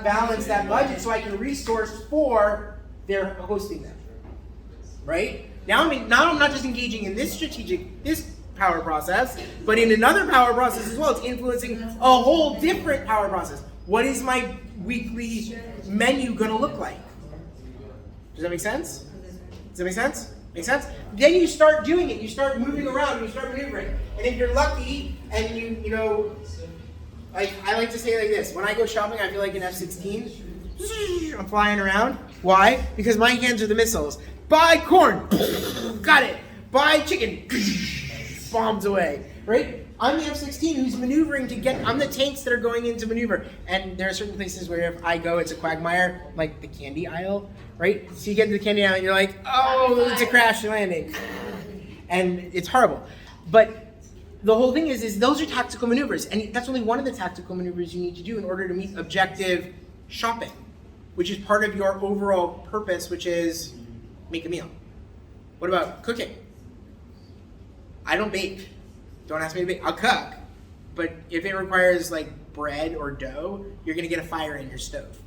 Balance that budget so I can resource for their hosting them. Right? Now I'm not just engaging in this power process, but in another power process as well. It's influencing a whole different power process. What is my weekly menu going to look like? Does that make sense? Does that make sense? Make sense? Then you start doing it. You start moving around. You start maneuvering. And if you're lucky, and you know, like I like to say like this: when I go shopping, I feel like an F-16. I'm flying around. Why? Because my hands are the missiles. Buy corn. Got it. buy chicken, bombs away, right? I'm the F-16 who's maneuvering to get, I'm the tanks that are going into maneuver. And there are certain places where if I go, it's a quagmire, like the candy aisle, right? So you get into the candy aisle and you're like, oh, it's a crash landing. And it's horrible. But the whole thing is those are tactical maneuvers. And that's only one of the tactical maneuvers you need to do in order to meet objective shopping, which is part of your overall purpose, which is make a meal. What about cooking? I don't bake. Don't ask me to bake. I'll cook. But if it requires like bread or dough, you're gonna get a fire in your stove.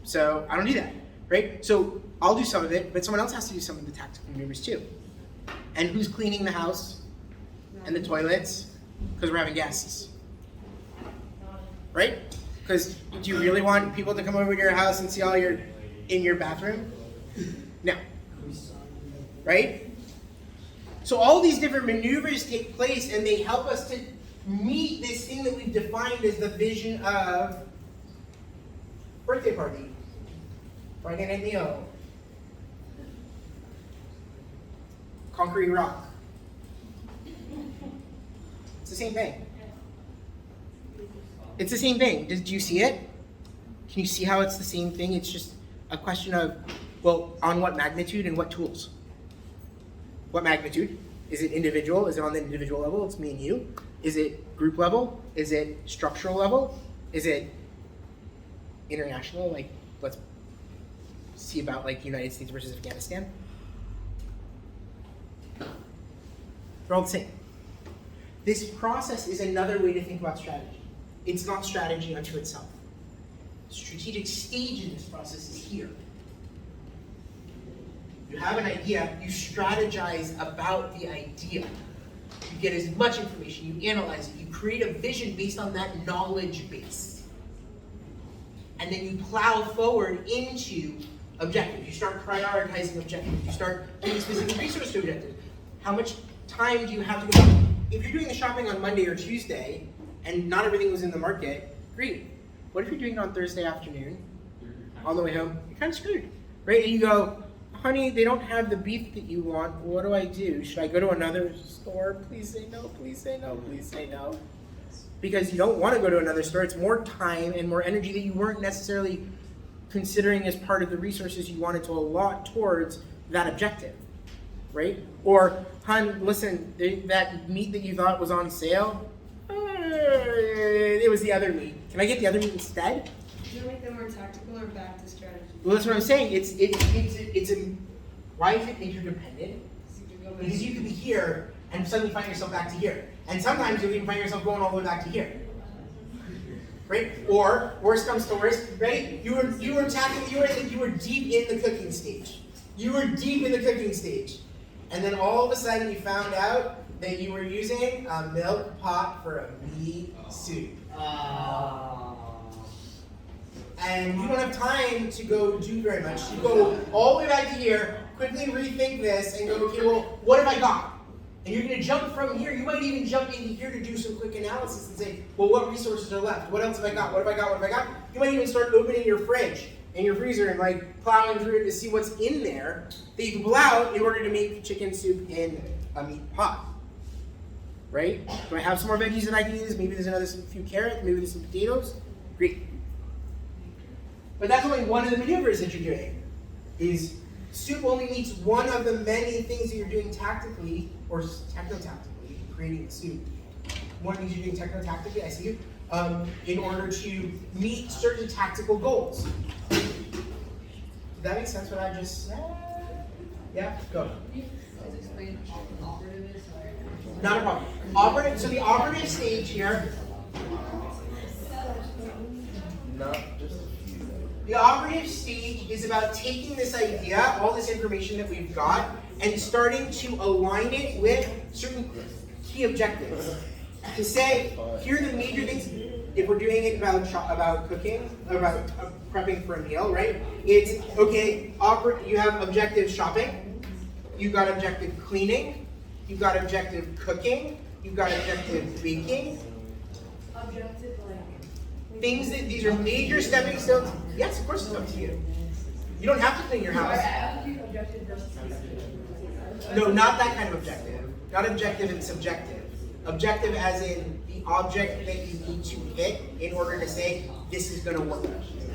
So I don't do that, right? So I'll do some of it, but someone else has to do some of the tactical maneuvers too. And who's cleaning the house and the toilets? Because we're having guests, right? Because do you really want people to come over to your house and see all your in your bathroom? No, right? So all these different maneuvers take place, and they help us to meet this thing that we've defined as the vision of birthday party, Friday night meal, concrete rock. It's the same thing. It's the same thing. Do you see it? Can you see how it's the same thing? It's just a question of, well, on what magnitude and what tools? What magnitude? Is it individual? Is it on the individual level? It's me and you. Is it group level? Is it structural level? Is it international? Like, let's see about like United States versus Afghanistan. They're all the same. This process is another way to think about strategy. It's not strategy unto itself. The strategic stage in this process is here. You have an idea, you strategize about the idea. You get as much information, you analyze it, you create a vision based on that knowledge base. And then you plow forward into objectives. You start prioritizing objectives. You start doing specific resource to objectives. How much time do you have to go? If you're doing the shopping on Monday or Tuesday, and not everything was in the market, great. What if you're doing it on Thursday afternoon, on the way home? You're kind of screwed, right? And you go, honey, they don't have the beef that you want. What do I do? Should I go to another store? Please say no, please say no, please say no. Because you don't want to go to another store. It's more time and more energy that you weren't necessarily considering as part of the resources you wanted to allot towards that objective, right? Or, hon, listen, that meat that you thought was on sale, it was the other meat. Can I get the other meat instead? Do you make them more tactical or back to strategy? Well, that's what I'm saying. It's a, why is it interdependent? Because you could be here and suddenly find yourself back to here. And sometimes you'll even find yourself going all the way back to here. Right? Or, worst comes to worst, right? You were deep in the cooking stage. You were deep in the cooking stage. And then all of a sudden you found out that you were using a milk pot for a meat soup. And you don't have time to go do very much. You go all the way back to here, quickly rethink this, and go, okay, well, what have I got? And you're going to jump from here. You might even jump into here to do some quick analysis and say, well, what resources are left? What else have I got? What have I got? What have I got? You might even start opening your fridge and your freezer and like plowing through it to see what's in there that you can pull out in order to make chicken soup in a meat pot. Right? Do I have some more veggies that I can use? Maybe there's another few carrots. Maybe there's some potatoes. Great. But that's only one of the maneuvers that you're doing. Is soup only meets one of the many things that you're doing tactically or techno-tactically, creating the soup. One of the things you're doing techno-tactically, I see you, in order to meet certain tactical goals. Did that make sense what I just said? Yeah? Go. Not a problem. Operative, so the operative stage here. The operative stage is about taking this idea, all this information that we've got, and starting to align it with certain key objectives. To say, here are the major things, if we're doing it about cooking, about prepping for a meal, right? It's, okay, you have objective shopping, you've got objective cleaning, you've got objective cooking, you've got objective baking. Objective, like. Things that, these are major stepping stones. Yes, of course it's up to you. You don't have to clean your house. I have to do objective versus subjective. No, not that kind of objective. Not objective and subjective. Objective as in the object that you need to hit in order to say this is gonna work.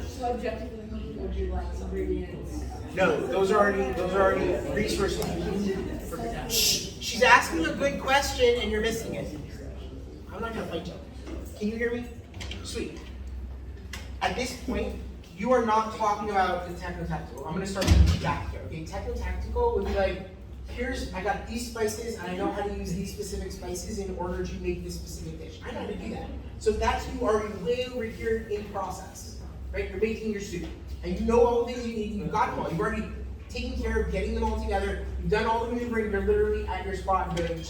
So objectively would be like ingredients. No, those are already resources you need. Shh, she's asking a good question and you're missing it. I'm not gonna fight you. Can you hear me? Sweet. At this point, you are not talking about the techno-tactical. I'm gonna start with the tactical. Okay, techno-tactical would be like, I got these spices and I know how to use these specific spices in order to make this specific dish. I know how to do that. So that's you already way over here in process, right? You're making your soup. And you know all the things you need, you've got them all. You've already taken care of getting them all together. You've done all the maneuvering, you're literally at your spot and going,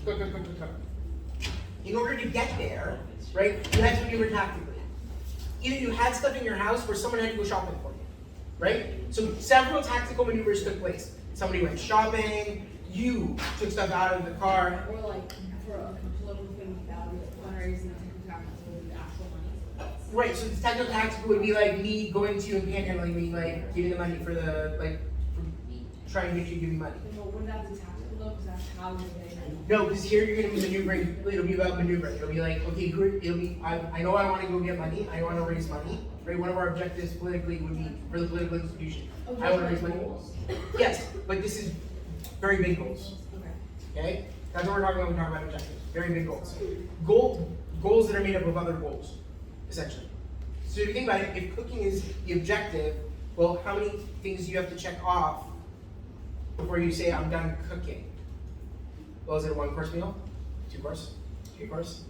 cook. In order to get there, right, you had to maneuver tactically. Either you had stuff in your house or someone had to go shopping for you, right? So several tactical maneuvers took place. Somebody went shopping, you took stuff out of the car. Or like for a political thing value, fundraising, techno-tactical with the actual money. Right, so the techno-tactical would be like me going to and panhandling me, like giving the money for the, for trying to get you to give me money. But would that be tactical though, because that's how you're getting it. No, because here you're gonna be maneuvering, it'll be about maneuvering. It'll be like, okay, it'll be, I know I wanna go get money, I want to raise money, right? One of our objectives politically would be, for the political institution, I wanna raise money. Yes, but this is very big goals, okay? That's what we're talking about when we're talking about objectives, very big goals. Goals that are made up of other goals, essentially. So if you think about it, if cooking is the objective, well, how many things do you have to check off before you say, I'm done cooking? Well, is it a 1-course meal? 2-course? 3-course?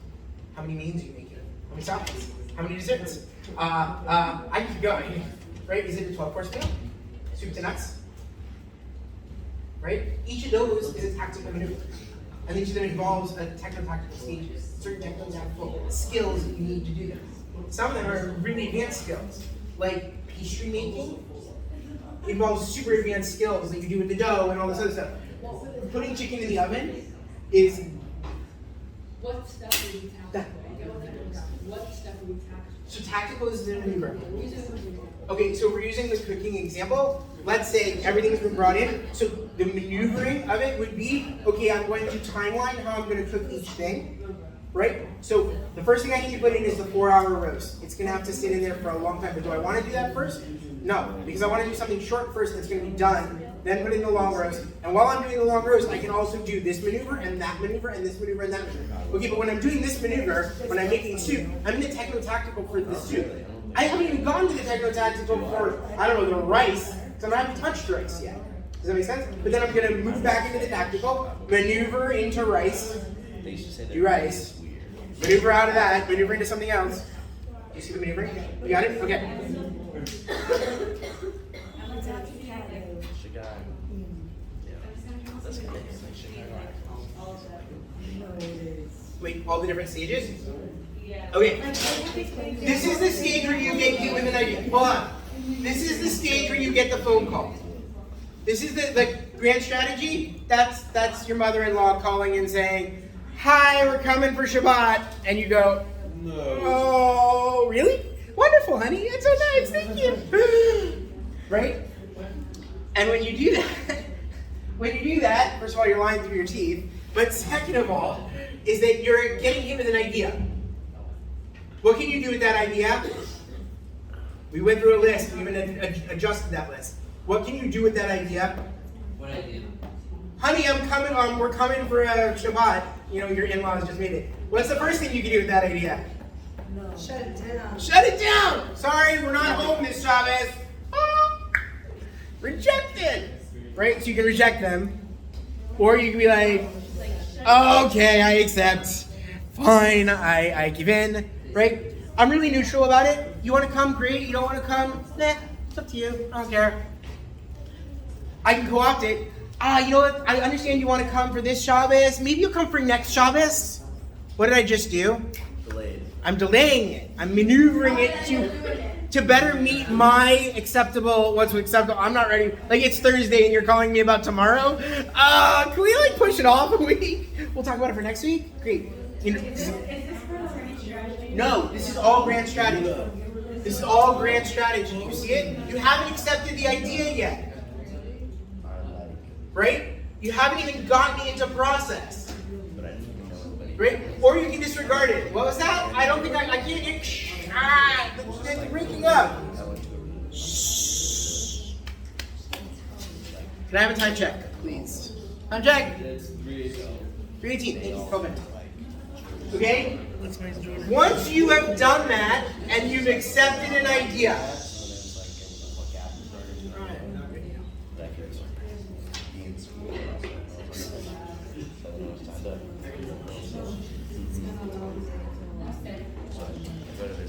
How many mains are you making? How many sides? How many desserts? I keep going, right? Is it a 12-course meal? Soup to nuts? Right? Each of those is a tactical maneuver. And each of them involves a techno-tactical stages, certain techno-tactical skills that you need to do them. Some of them are really advanced skills, like pastry making. It involves super advanced skills that you do with the dough and all this other stuff. Putting chicken in the oven is. What step would be tactical? What step would be tactical? So tactical is the maneuver. Okay, so we're using the cooking example. Let's say everything's been brought in. So the maneuvering of it would be, okay, I'm going to timeline how I'm going to cook each thing. Right? So the first thing I need to put in is the 4-hour roast. It's gonna have to sit in there for a long time, but do I wanna do that first? No, because I wanna do something short first that's gonna be done, then put in the long roast. And while I'm doing the long roast, I can also do this maneuver and that maneuver and this maneuver and that maneuver. Okay, but when I'm doing this maneuver, when I'm making soup, I'm in the techno-tactical for the soup. I haven't even gone to the techno-tactical for, I don't know, the rice, because I haven't touched rice yet. Does that make sense? But then I'm gonna move back into the tactical, maneuver into rice, do rice, maneuver out of that, maneuver into something else. Do you see the maneuvering? You got it? Okay. Wait, all the different stages? Okay. This is the stage where you get hit with an idea. Hold on. This is the stage where you get the phone call. This is the grand strategy. That's your mother-in-law calling and saying, hi, we're coming for Shabbat. And you go, no. Oh, really? Wonderful, honey. It's so nice. Thank you. Right? And when you do that, first of all, you're lying through your teeth. But second of all, is that you're getting him with an idea. What can you do with that idea? We went through a list. We even adjusted that list. What can you do with that idea? What idea? Honey, I'm coming. We're coming for a Shabbat. You know, your in-laws just made it. What's the first thing you can do with that idea? No. Shut it down. Shut it down! Sorry, we're not home this Shabbos. Rejected! Right? So you can reject them. Or you can be like, okay, I accept. Fine, I give in. Right? I'm really neutral about it. You want to come? Great. You don't want to come? Nah, it's up to you. I don't care. I can co-opt it. You know what? I understand you want to come for this Shabbos. Maybe you'll come for next Shabbos. What did I just do? Delayed. I'm delaying it. I'm maneuvering it to better meet my what's acceptable. I'm not ready. Like, it's Thursday and you're calling me about tomorrow. Can we push it off a week? We'll talk about it for next week. Great. You know, Is this part of grand strategy? no, this is all grand strategy. This is all grand strategy. You see it? You haven't accepted the idea yet. right? You haven't even gotten into process, But I didn't even know anybody. right? Or you can disregard it. What was that? I don't think I can't get, it's breaking up. I went to a room. Shh. Can I have a time check, please? Time check. It's 3:18. 3:18. Perfect. Okay? Once you have done that and you've accepted an idea,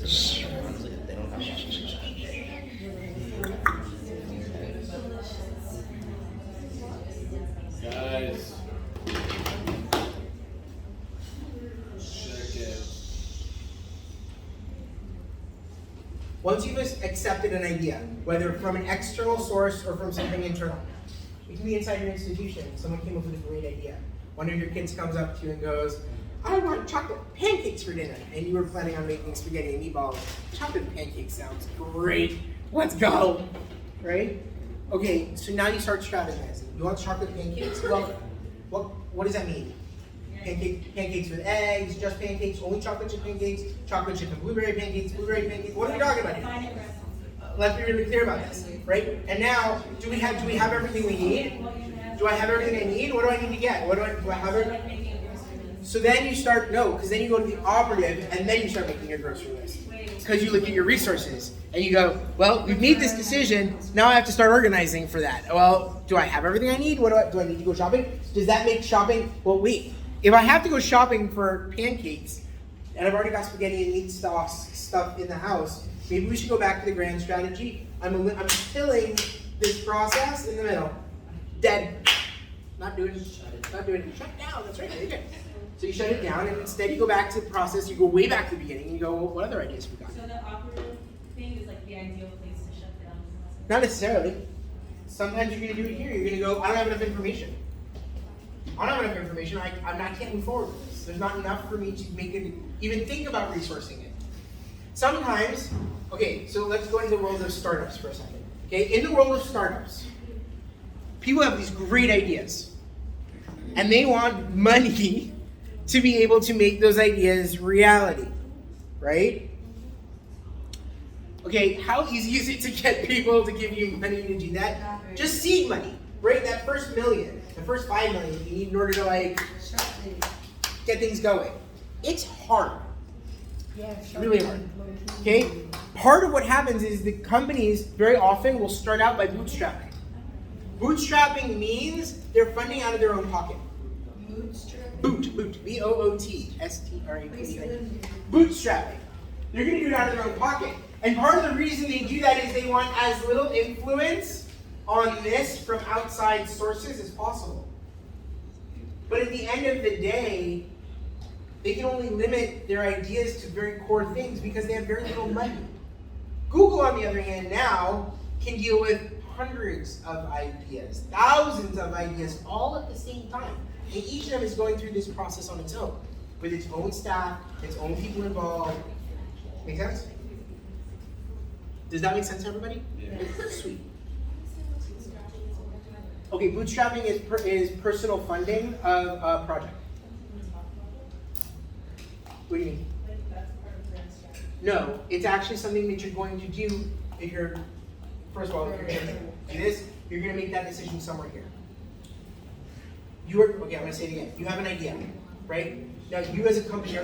Honestly, they don't have much. Guys. Check it. once you've accepted an idea, whether from an external source or from something internal, it can be inside your institution. Someone came up with a great idea. One of your kids comes up to you and goes, I want chocolate pancakes for dinner. And you were planning on making spaghetti and meatballs. Chocolate pancakes sounds great. Let's go. Right? Okay, so now you start strategizing. You want chocolate pancakes? Well, what does that mean? Pancakes with eggs, just pancakes, only chocolate chip pancakes, chocolate chip and blueberry pancakes, blueberry pancakes. What are we talking about here? Let's be really clear about this, right? And now, do we have everything we need? Do I have everything I need? What do I need to get? Do I have everything? So then you start, because then you go to the operative and then you start making your grocery list. Because you look at your resources and you go, well, we've made this decision, now I have to start organizing for that. Well, do I have everything I need? Do I need to go shopping? Does that make shopping, well wait, if I have to go shopping for pancakes and I've already got spaghetti and meat stuff in the house, maybe we should go back to the grand strategy. I'm killing this process in the middle. Dead. Not doing it. Shut down, that's right, very good. So you shut it down, and instead you go back to the process, you go way back to the beginning, and you go, well, what other ideas we got? So the operative thing is like the ideal place to shut down. Not necessarily. Sometimes you're going to do it here. You're going to go, I don't have enough information. I don't have enough information. I can't move forward with this. There's not enough for me to make it, even think about resourcing it. Sometimes, okay, so let's go into the world of startups for a second. Okay, in the world of startups, people have these great ideas. And they want money to be able to make those ideas reality, right? Okay, how easy is it to get people to give you money to do that? Just seed money, right? That first million, the first 5 million you need in order to get things going. It's hard. It's really hard. Okay? Part of what happens is the companies very often will start out by bootstrapping. Bootstrapping means they're funding out of their own pocket. Boot, B-O-O-T-S-T-R-A-P-E. Bootstrapping. They're going to do it out of their own pocket. And part of the reason they do that is they want as little influence on this from outside sources as possible. But at the end of the day, they can only limit their ideas to very core things because they have very little money. Google, on the other hand, now can deal with hundreds of ideas, thousands of ideas, all at the same time. And each of them is going through this process on its own, with its own staff, its own people involved. Make sense? Does that make sense to everybody? Yeah. Sweet. Okay, bootstrapping is personal funding of a project. What do you mean? No, it's actually something that you're going to do if you're, first of all, if you're going to do this, you're going to make that decision somewhere here. Okay, I'm going to say it again. You have an idea, right? Now, you as a company,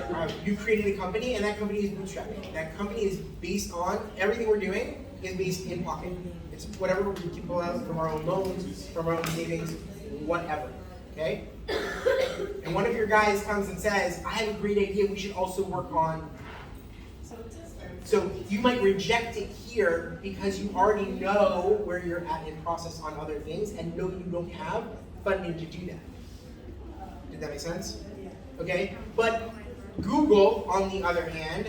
you created a company, and that company is bootstrapping. That company is based on, everything we're doing is based in pocket. It's whatever we can pull out from our own loans, from our own savings, whatever, okay? And one of your guys comes and says, I have a great idea, we should also work on. So you might reject it here because you already know where you're at in process on other things and know you don't have funding to do that. Did that make sense? Okay, but Google, on the other hand,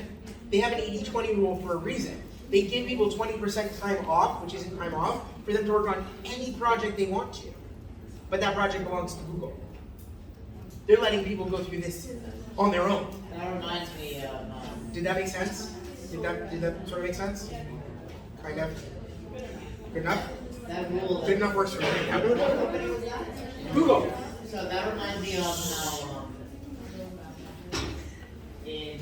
they have an 80-20 rule for a reason. They give people 20% time off, which isn't time off, for them to work on any project they want to. But that project belongs to Google. They're letting people go through this on their own. That reminds me of, Did that make sense? Did that sort of make sense? Kind of? Good enough? That rule. Good enough works for me. Google. So that reminds me of how, in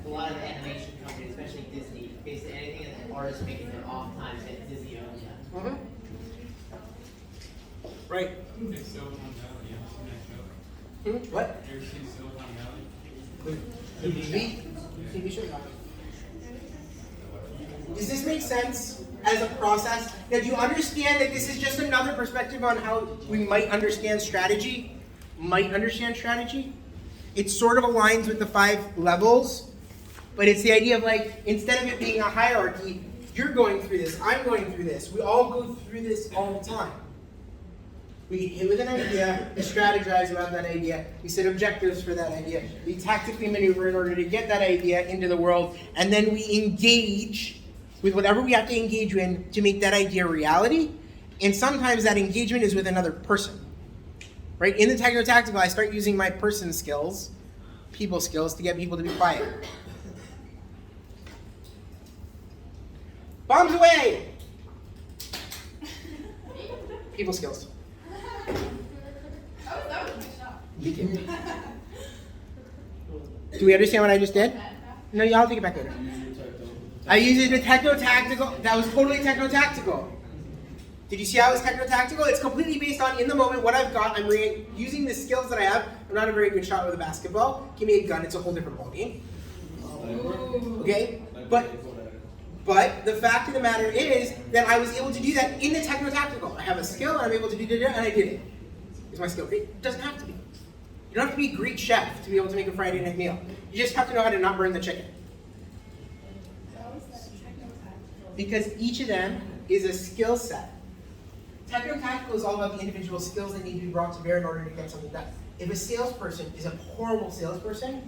a lot of the animation companies, especially Disney, basically anything that the artists make in their off time, that Disney owns that. Mm-hmm. Right. It's Silicon Valley, you ever seen that show? What? You ever seen Silicon Valley? TV show. Does this make sense as a process? Now, do you understand that this is just another perspective on how we might understand strategy? It sort of aligns with the 5 levels, but it's the idea of like, instead of it being a hierarchy, you're going through this, I'm going through this, we all go through this all the time. We get hit with an idea, we strategize about that idea, we set objectives for that idea, we tactically maneuver in order to get that idea into the world, and then we engage with whatever we have to engage in to make that idea reality. And sometimes that engagement is with another person. Right? In the techno-tactical, I start using my person skills, people skills, to get people to be quiet. Bombs away! People skills. That was a nice shot. You can. Do we understand what I just did? No, y'all take it back later. I use it in techno-tactical. That was totally techno-tactical. Did you see how it's techno-tactical? It's completely based on, in the moment, what I've got. I'm using the skills that I have. I'm not a very good shot with a basketball. Give me a gun, it's a whole different ballgame. Okay? But the fact of the matter is that I was able to do that in the techno-tactical. I have a skill, and I'm able to do it, and I did it. Is my skill great? It doesn't have to be. You don't have to be a great chef to be able to make a Friday night meal. You just have to know how to not burn the chicken. Because each of them is a skill set. Techno-tactical is all about the individual skills that need to be brought to bear in order to get something done. If a salesperson is a horrible salesperson,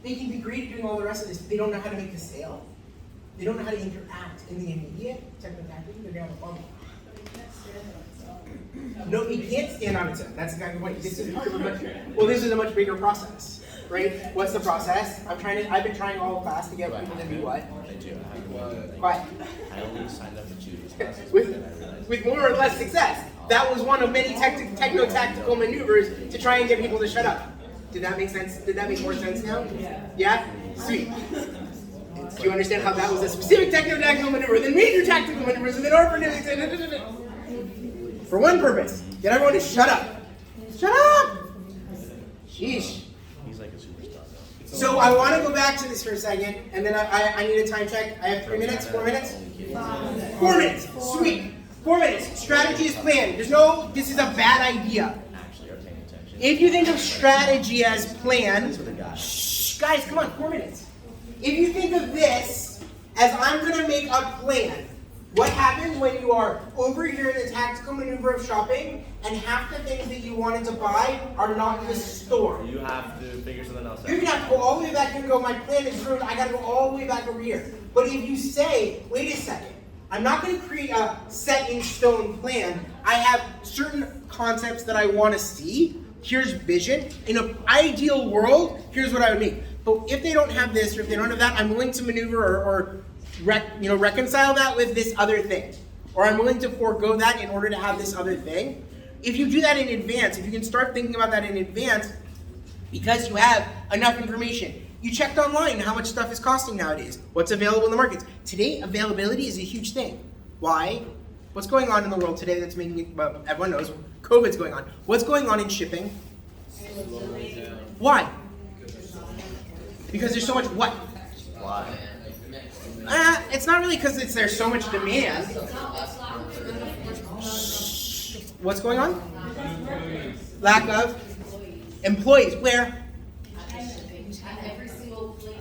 they can be great at doing all the rest of this, but they don't know how to make a sale. They don't know how to interact in the immediate. Techno-tactically, they're going to have a problem. No, it can't stand on its own. That's exactly the point. This is part of a this is a much bigger process, right? What's the process? I've been trying all class to get people to do what? I do. I have one. Quiet. I only signed up for 2 of these classes. With more or less success. That was one of many techno-tactical maneuvers to try and get people to shut up. Did that make sense? Did that make more sense now? Yeah? Sweet. Do you understand how that was a specific techno-tactical maneuver, then major tactical maneuvers, and then opportunistic? For one purpose, get everyone to shut up. Shut up! Sheesh. He's like a superstar though. So I want to go back to this for a second, and then I need a time check. I have 3 minutes, 4 minutes? 4 minutes, sweet. 4 minutes, strategy is planned. This is a bad idea. Actually are paying attention. If you think of strategy as planned, shh, guys, come on, 4 minutes. If you think of this as I'm going to make a plan, what happens when you are over here in the tactical maneuver of shopping and half the things that you wanted to buy are not in the store? You have to figure something else out. You're going to have to go all the way back here and go, my plan is ruined, I got to go all the way back over here. But if you say, wait a second, I'm not going to create a set-in-stone plan. I have certain concepts that I want to see. Here's vision. In an ideal world, here's what I would make. But if they don't have this, or if they don't have that, I'm willing to maneuver or reconcile that with this other thing. Or I'm willing to forego that in order to have this other thing. If you do that in advance, if you can start thinking about that in advance, because you have enough information. You checked online how much stuff is costing nowadays. What's available in the markets. Today, availability is a huge thing. Why? What's going on in the world today that's making it, well, everyone knows, COVID's going on. What's going on in shipping? Why? Because there's so much what? Why? It's not really because there's so much demand. What's going on? Lack of employees. Where?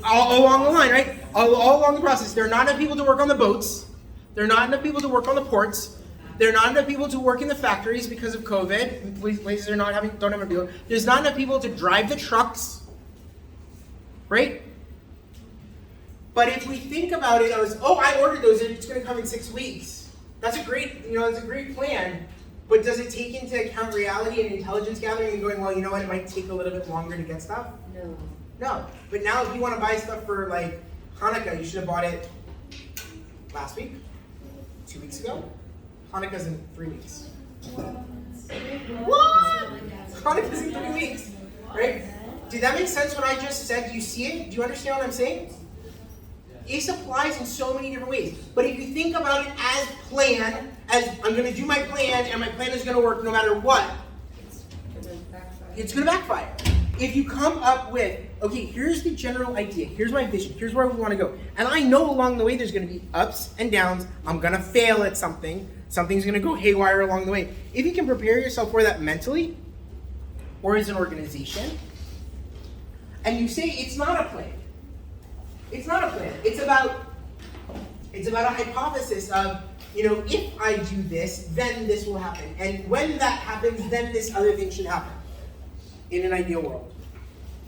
All along the line, right? All along the process. There are not enough people to work on the boats. There are not enough people to work on the ports. There are not enough people to work in the factories because of COVID. Places don't have enough people. There's not enough people to drive the trucks. Right? But if we think about it as, I ordered those, it's going to come in 6 weeks. That's a great, it's a great plan. But does it take into account reality and intelligence gathering and going, well, you know what, it might take a little bit longer to get stuff? No. But now if you want to buy stuff for like Hanukkah, you should have bought it last week, 2 weeks ago, Hanukkah's in 3 weeks. What? Hanukkah's in 3 weeks, right? Did that make sense what I just said? Do you see it? Do you understand what I'm saying? This applies in so many different ways. But if you think about it as plan, as I'm going to do my plan, and my plan is going to work no matter what, it's going to backfire. If you come up with, okay, here's the general idea, here's my vision, here's where we want to go, and I know along the way there's going to be ups and downs, I'm going to fail at something, something's going to go haywire along the way. If you can prepare yourself for that mentally, or as an organization, and you say it's not a plan. It's not a plan. It's about a hypothesis of, if I do this, then this will happen. And when that happens, then this other thing should happen. In an ideal world.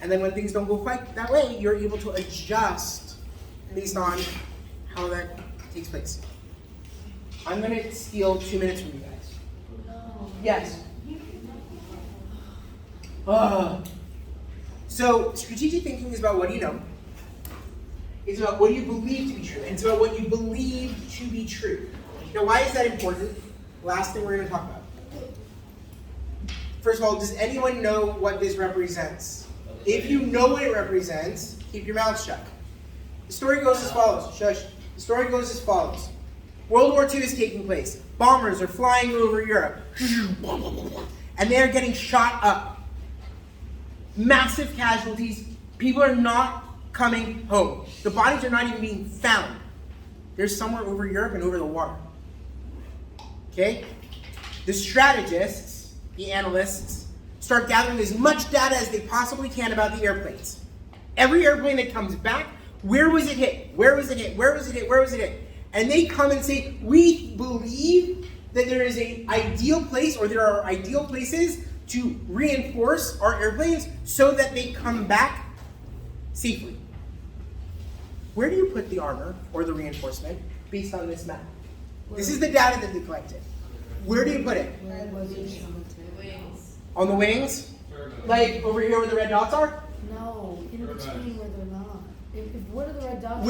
And then when things don't go quite that way, you're able to adjust based on how that takes place. I'm going to steal 2 minutes from you guys. No. Yes. So strategic thinking is about what do you know. It's about what do you believe to be true. And it's about what you believe to be true. Now, why is that important? Last thing we're going to talk about. First of all, does anyone know what this represents? If you know what it represents, keep your mouth shut. The story goes as follows. Shush. The story goes as follows. World War II is taking place. Bombers are flying over Europe. And they are getting shot up. Massive casualties. People are not coming home. The bodies are not even being found. They're somewhere over Europe and over the water. Okay? The strategists, the analysts, start gathering as much data as they possibly can about the airplanes. Every airplane that comes back, where was it hit? Where was it hit? Where was it hit? Where was it hit? And they come and say, we believe that there is an ideal place, or there are ideal places to reinforce our airplanes so that they come back safely. Where do you put the armor or the reinforcement based on this map? This is the data that they collected. Where do you put it? On the wings? Like over here where the red dots are? No, in between where they're not. Where are the red dots?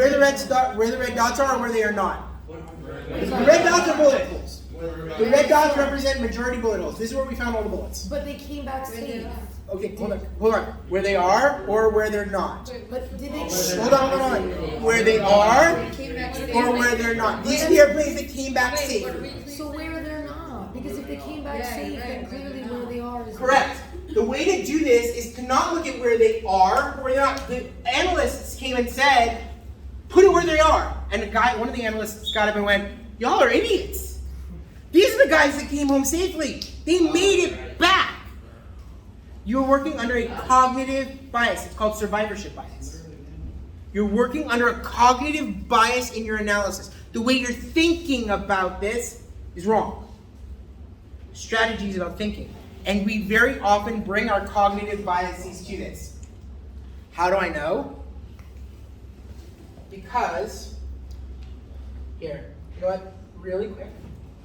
Where the red dots are or where they are not? The red dots are bullet holes. The red dots represent majority bullet holes. This is where we found all the bullets. But they came back safe. Okay, hold on. Where they are or where they're not? But did they? Hold on. Where they are or where they're not. These are the airplanes that came back safe. So where they're not? Because if they came back safe, then clearly where they are is Correct. The way to do this is to not look at where they are, where they're not. The analysts came and said, put it where they are. And one of the analysts got up and went, y'all are idiots. These are the guys that came home safely. They made it back. You're working under a cognitive bias. It's called survivorship bias. You're working under a cognitive bias in your analysis. The way you're thinking about this is wrong. Strategy is about thinking. And we very often bring our cognitive biases to this. How do I know? Because, here, you know what? Really quick.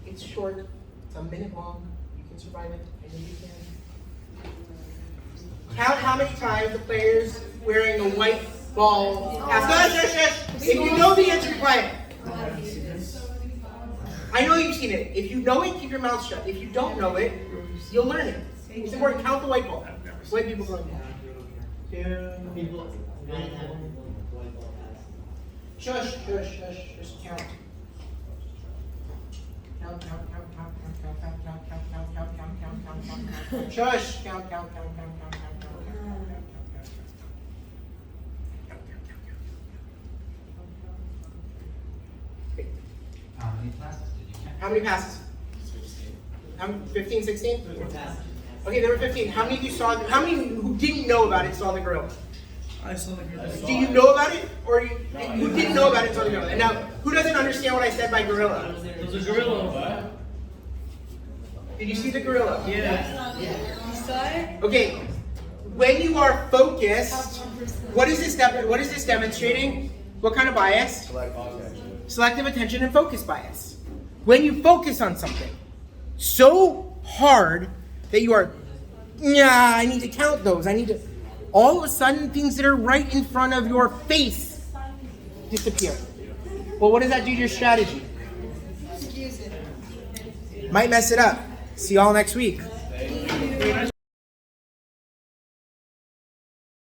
It's short. It's a minute long. You can survive it. I know you can. Count how many times the players wearing a white ball. If you know the answer, be quiet. I know you've seen it. If you know it, keep your mouth shut. If you don't know it, you'll learn it. It's important. Count the white ball. White people going down. People, 99 white ball pass. Shush. Just count. Count. Shush. Count. How many passes did you count? How many passes? 15, 16? 4 passes. Okay, there were 15. How many of you saw? How many who didn't know about it saw the gorilla? I saw the gorilla. Do you know about it, or who didn't know about it saw the gorilla? And now, who doesn't understand what I said by gorilla? There's a gorilla. Did you see the gorilla? Yeah. You saw it? Okay. When you are focused, what is this demonstrating? What kind of bias? Selective attention and focus bias. When you focus on something so hard that you are, I need to count those. All of a sudden, things that are right in front of your face disappear. Well, what does that do to your strategy? Excuse it. Might mess it up. See y'all next week.